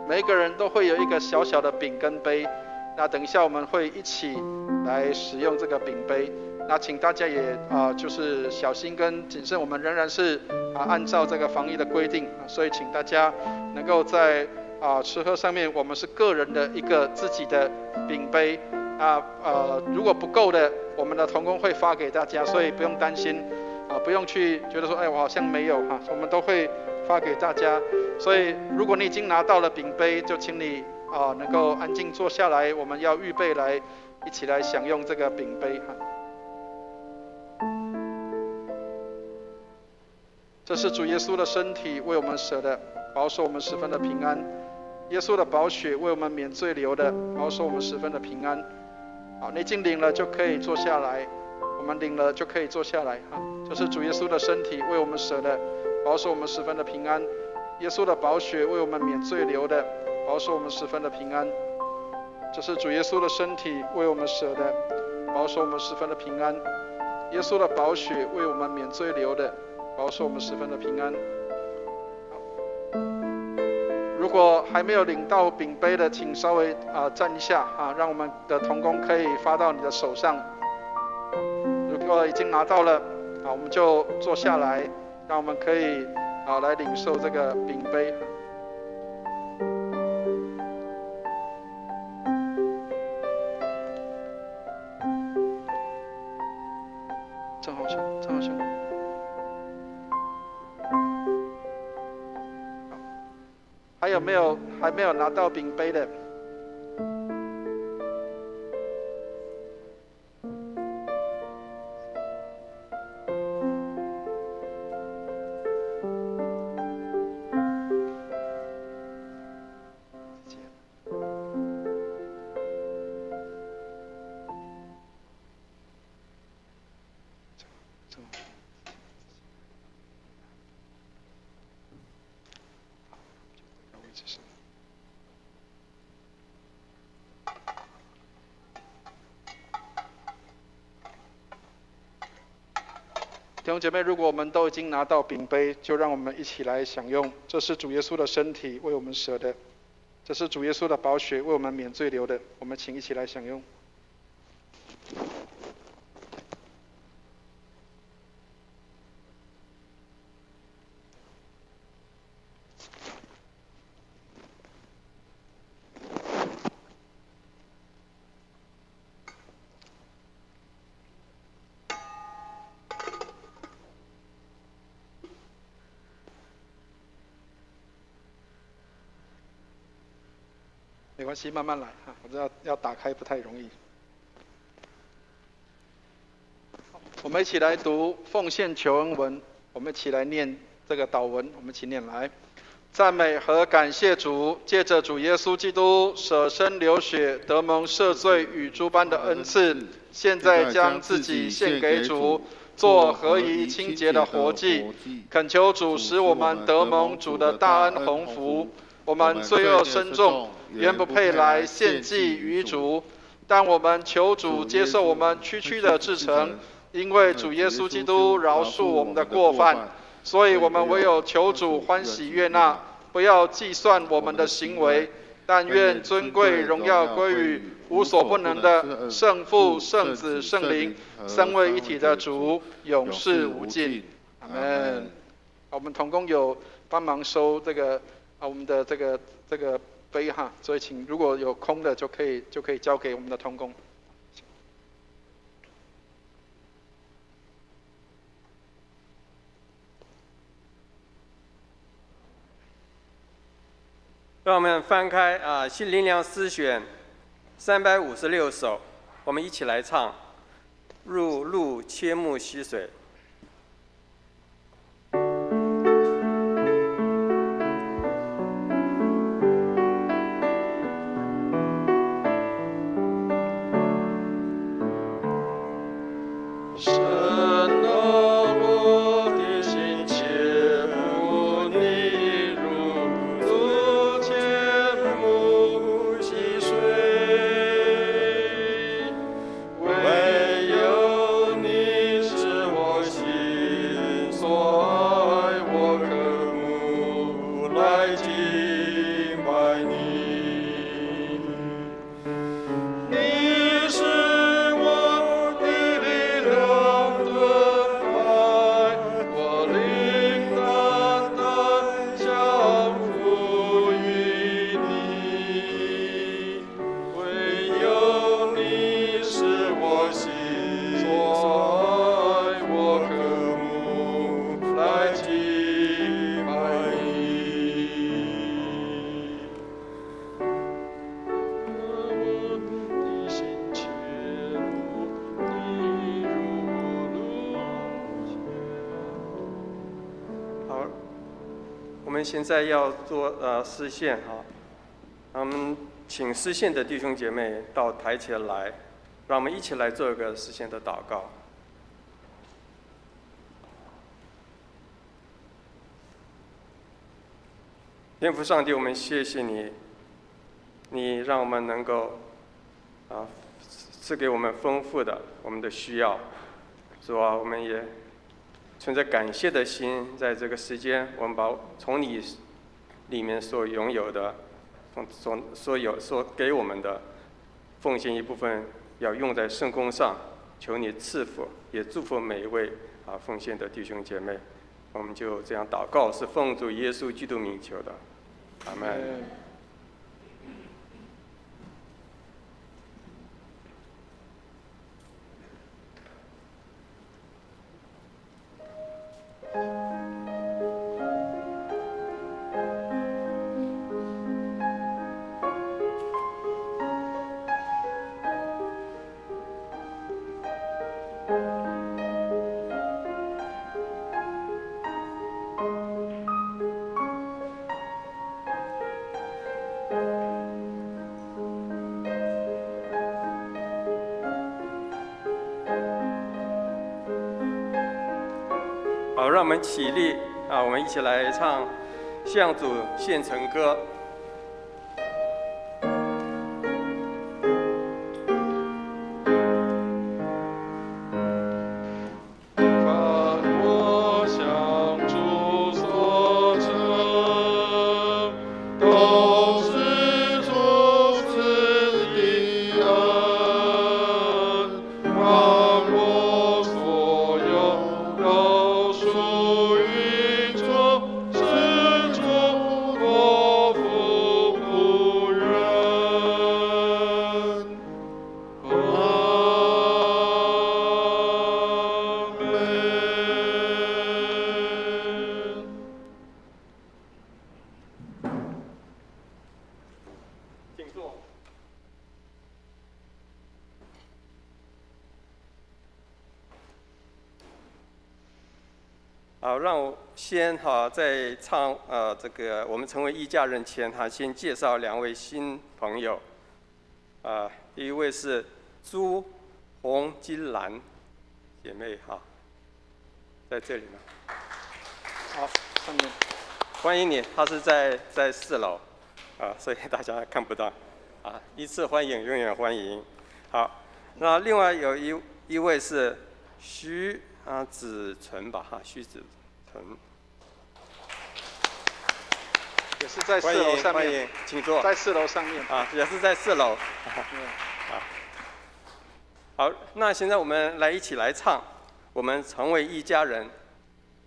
每一个人都会有一个小小的饼跟杯。那等一下我们会一起来使用这个饼杯，那请大家也就是小心跟谨慎，我们仍然是按照这个防疫的规定，所以请大家能够在吃喝上面，我们是个人的一个自己的饼杯，如果不够的，我们的同工会发给大家，所以不用担心，不用去觉得说我好像没有我们都会发给大家，所以如果你已经拿到了饼杯，就请你能够安静坐下来，我们要预备来一起来享用这个饼杯这是主耶稣的身体，为我们舍的，保守我们十分的平安。耶稣的宝血为我们免罪流的，保守我们十分的平安。好，你已经领了就可以坐下来，我们领了就可以坐下来这是主耶稣的身体，为我们舍的，保守我们十分的平安。耶稣的宝血为我们免罪流的，保守我们十分的平安。这是主耶稣的身体，为我们舍的，保守我们十分的平安。耶稣的宝血为我们免罪流的，保守我们十分的平安。如果还没有领到饼杯的，请稍微站一下让我们的同工可以发到你的手上。如果已经拿到了，我们就坐下来，让我们可以来领受这个饼杯。郑浩兄，还有没有还没有拿到饼杯的？弟兄姐妹，如果我们都已经拿到饼杯，就让我们一起来享用。这是主耶稣的身体为我们舍的，这是主耶稣的宝血为我们免罪流的。我们请一起来享用。没关系，慢慢来哈，我知道要打开不太容易。我们一起来读奉献求恩文，我们一起来念这个祷文，我们一起念来。赞美和感谢主，借着主耶稣基督舍身流血，得蒙赦罪与诸般的恩赐，现在将自己献给主，做合宜清洁的活祭，恳求主使我们得蒙主的大恩鸿福。我们罪恶深重，原不配来献祭于主，但我们求主接受我们区区的至诚，因为主耶稣基督饶恕我们的过犯，所以我们唯有求主欢喜悦纳，不要计算我们的行为，但愿尊贵荣耀归于无所不能的圣父、圣子、圣灵，三位一体的主，永世无尽。阿们。我们同工有帮忙收这个我们的这个杯哈，所以请如果有空的就可以交给我们的同工。让我们翻开新灵粮诗选356首，我们一起来唱。入路切木溪水。现在要做诗献哈，我们请诗献的弟兄姐妹到台前来，让我们一起来做一个诗献的祷告。天父上帝，我们谢谢你，你让我们能够赐给我们丰富的我们的需要，主啊，我们也存着感谢的心，在这个时间，我们把从你里面所拥有的，所给我们的，奉献一部分，要用在圣工上。求你赐福，也祝福每一位奉献的弟兄姐妹，我们就这样祷告，是奉主耶稣基督名求的，阿们。好，让我们起立我们一起来唱向主献成歌。好，让我先在唱这个我们成为一家人前先介绍2位新朋友。第一位是朱红金兰姐妹在这里呢。好，上面欢迎你，她是在4楼所以大家看不到一次欢迎，永远欢迎。好，那另外有一位是徐子纯吧徐子纯，也是在4楼上面，欢迎，请坐。在4楼上面也是在4楼。好，那现在我们一起来唱，我们成为一家人。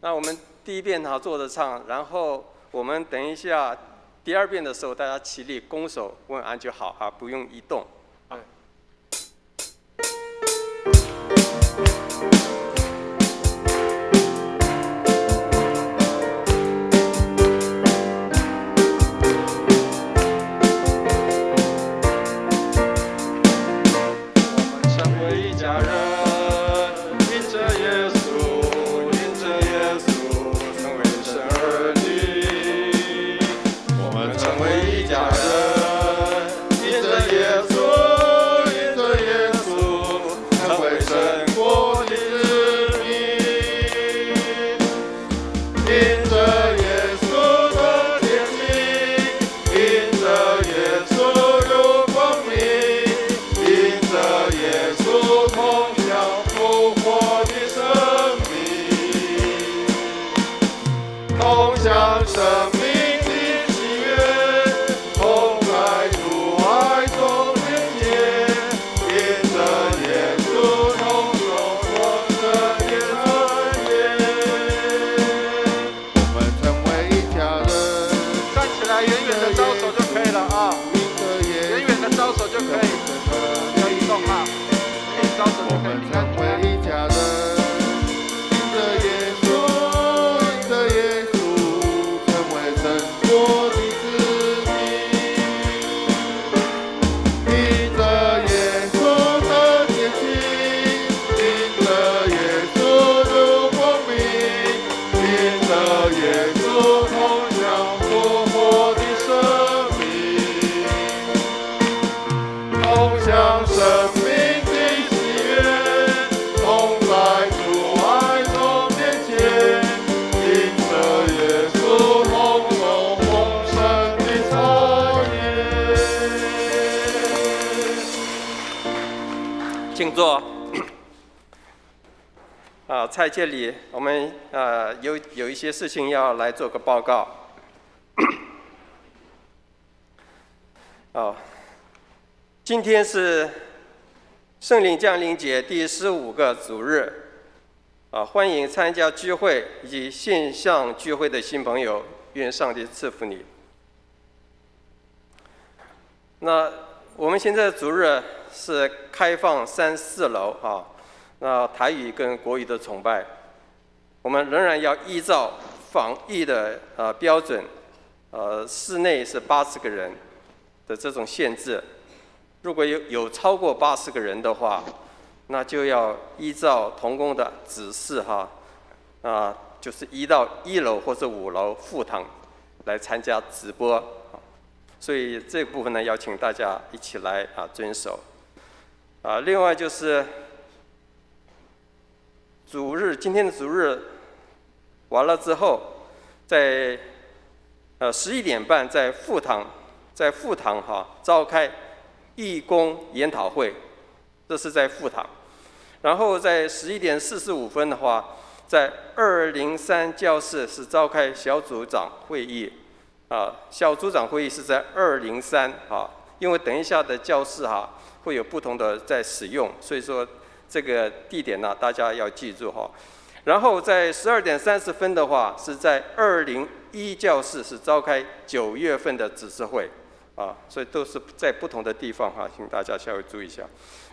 那我们第一遍坐着唱，然后我们等一下第2遍的时候，大家起立拱手问安就好不用移动。请坐。蔡经理，我们有一些事情要来做个报告。今天是圣灵降临节第15个主日。欢迎参加聚会以及线上聚会的新朋友，愿上帝赐福你。那我们现在的主日是开放3、4楼啊，那台语跟国语的崇拜，我们仍然要依照防疫的标准，室内是80个人的这种限制。如果有超过80个人的话，那就要依照同工的指示就是移到1楼或者5楼副堂来参加直播。所以这部分呢，要请大家一起来遵守。另外就是今天的主日完了之后，在11点半在副堂召开义工研讨会，这是在副堂。然后在11点45分的话，在203教室是召开小组长会议。小组长会议是在203因为等一下的教室会有不同的在使用，所以说这个地点呢大家要记住然后在12点30分的话，是在201教室是召开9月份的指示会所以都是在不同的地方请大家稍微注意一下。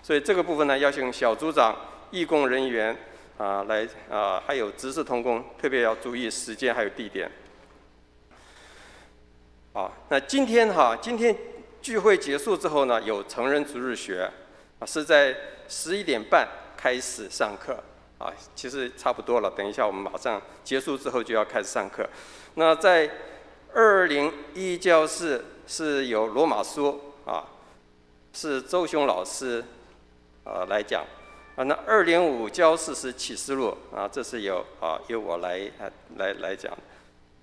所以这个部分呢，要请小组长、义工人员还有执事同工，特别要注意时间还有地点。那今天聚会结束之后呢，有成人主日学是在11点半开始上课其实差不多了，等一下我们马上结束之后就要开始上课。那在201教室是有罗马书是周雄老师来讲那205教室是启示录这是由我来讲。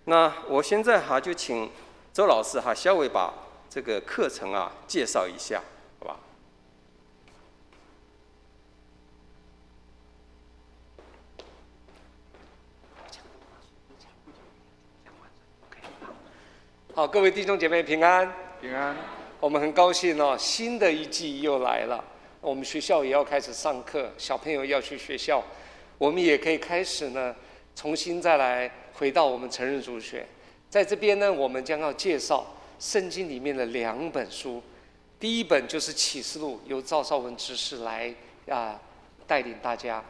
那我现在就请周老师稍微把这个课程介绍一下，好吧？好，各位弟兄姐妹平安，平安。我们很高兴新的一季又来了。我们学校也要开始上课，小朋友要去学校，我们也可以开始呢，重新再来回到我们成人主日学。在这边呢，我们将要介绍圣经里面的2本书。第一本就是启示录，由赵少文执事来带领大家。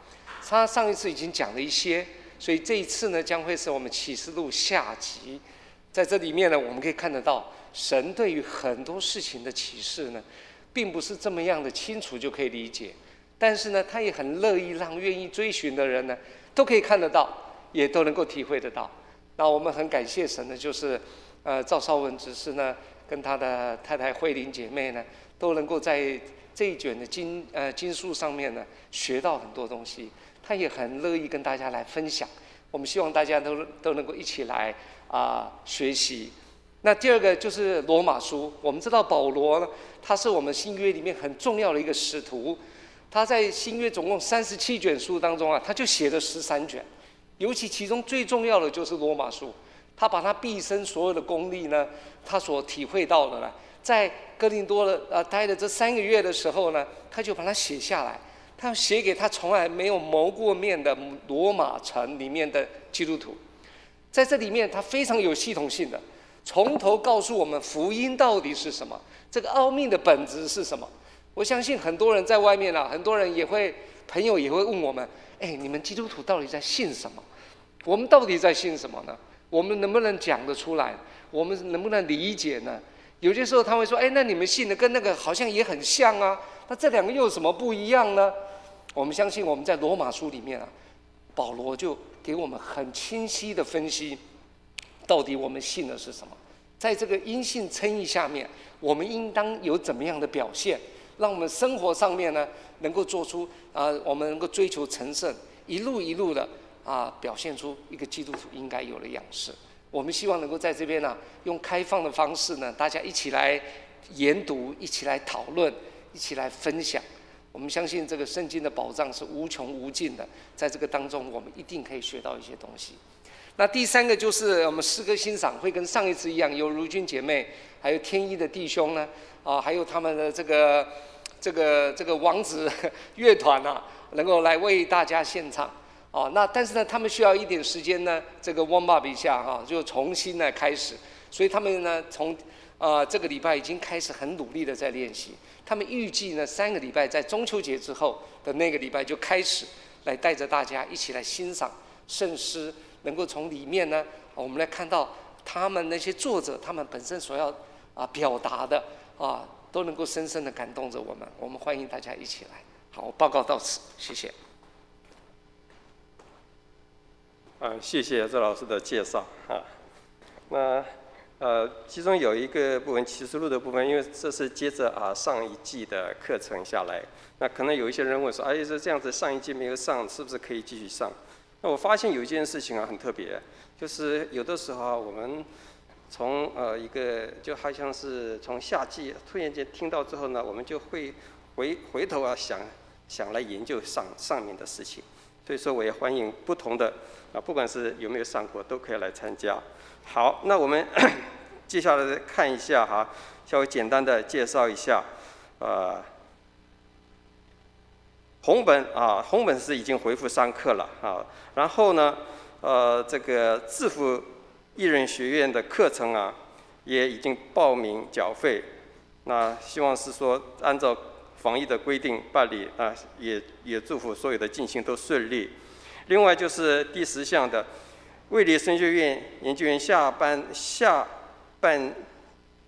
他上一次已经讲了一些，所以这一次呢，将会是我们启示录下集。在这里面呢，我们可以看得到神对于很多事情的启示呢，并不是这么样的清楚就可以理解，但是呢，他也很乐意让愿意追寻的人呢，都可以看得到，也都能够体会得到。那我们很感谢神的，就是赵少文执事呢，跟他的太太慧玲姐妹呢，都能够在这一卷的经书上面呢，学到很多东西。他也很乐意跟大家来分享。我们希望大家都能够一起来学习。那第二个就是罗马书。我们知道保罗呢，他是我们新约里面很重要的一个使徒。他在新约总共37卷书当中他就写了13卷。尤其其中最重要的就是罗马书，他把他毕生所有的功力呢，他所体会到的呢，在哥林多待了这3个月的时候呢，他就把它写下来。他要写给他从来没有谋过面的罗马城里面的基督徒。在这里面，他非常有系统性的，从头告诉我们福音到底是什么，这个奥秘的本质是什么。我相信很多人在外面很多人朋友也会问我们，你们基督徒到底在信什么？我们到底在信什么呢？我们能不能讲得出来？我们能不能理解呢？有些时候他会说，那你们信的跟那个好像也很像那这2个又有什么不一样呢？我们相信我们在罗马书里面保罗就给我们很清晰的分析，到底我们信的是什么。在这个因信称义下面，我们应当有怎么样的表现，让我们生活上面呢能够做出我们能够追求成圣，一路一路的表现出一个基督徒应该有的样式。我们希望能够在这边用开放的方式呢，大家一起来研读，一起来讨论，一起来分享。我们相信这个圣经的宝藏是无穷无尽的，在这个当中我们一定可以学到一些东西。那第3个就是我们诗歌欣赏会跟上一次一样，由如君姐妹还有天一的弟兄呢还有他们的这个王子乐团能够来为大家献唱。哦，那但是呢，他们需要一点时间呢，这个 warm up 一下哈，就重新呢开始。所以他们呢，从这个礼拜已经开始很努力的在练习。他们预计呢，3个礼拜在中秋节之后的那个礼拜就开始来带着大家一起来欣赏圣诗，能够从里面呢，我们来看到他们那些作者他们本身所要表达的都能够深深的感动着我们。我们欢迎大家一起来。好，我报告到此，谢谢。谢谢周老师的介绍啊。那其中有一个部分启示录的部分，因为这是接着上一季的课程下来，那可能有一些人问说，哎，是这样子，上一季没有上，是不是可以继续上？那我发现有一件事情很特别，就是有的时候我们从一个就好像是从夏季突然间听到之后呢，我们就会回头想来研究上面的事情。所以说我也欢迎不同的不管是有没有上过都可以来参加。好，那我们接下来看一下稍微简单的介绍一下红本是已经恢复上课了然后呢这个致富艺人学院的课程也已经报名缴费，那希望是说按照防疫的规定办理也祝福所有的进行都顺利。另外就是第10项的卫理神学院研究员下半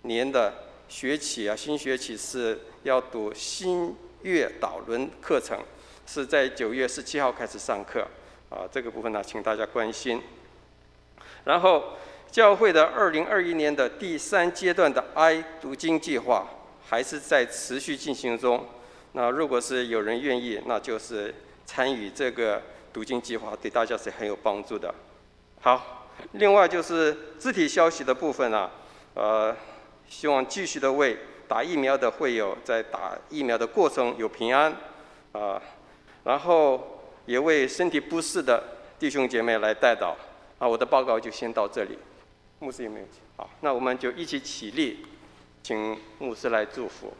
年的学期新学期是要读新月导论课程，是在9月17号开始上课这个部分请大家关心。然后教会的2021年的第3阶段的 I 读经计划还是在持续进行中。那如果是有人愿意，那就是参与这个读经计划，对大家是很有帮助的。好，另外就是肢体消息的部分希望继续的为打疫苗的会友在打疫苗的过程有平安然后也为身体不适的弟兄姐妹来代祷我的报告就先到这里。牧师有没有？好，那我们就一起起立，请牧师来祝福。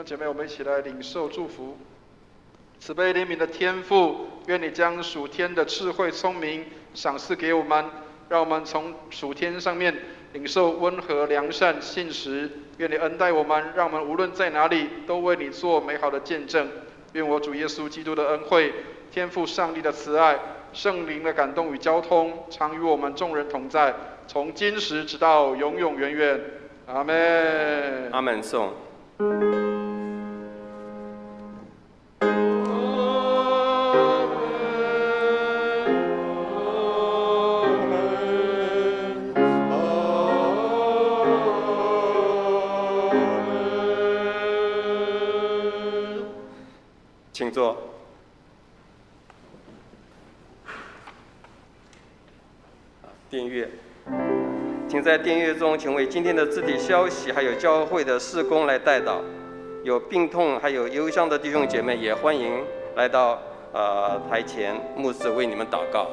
姐妹，我们一起来领受祝福。慈悲怜悯的天父，愿你将属天的智慧聪明赏赐给我们，让我们从属天上面领受温和良善信实。愿你恩待我们，让我们无论在哪里都为你做美好的见证。愿我主耶稣基督的恩惠、天父上帝的慈爱、圣灵的感动与交通，常与我们众人同在，从今时直到永永远远。阿们。阿们颂。请坐。订阅，请在订阅中，请为今天的肢体消息还有教会的事工来代祷。有病痛还有忧伤的弟兄姐妹，也欢迎来到台前，牧师为你们祷告。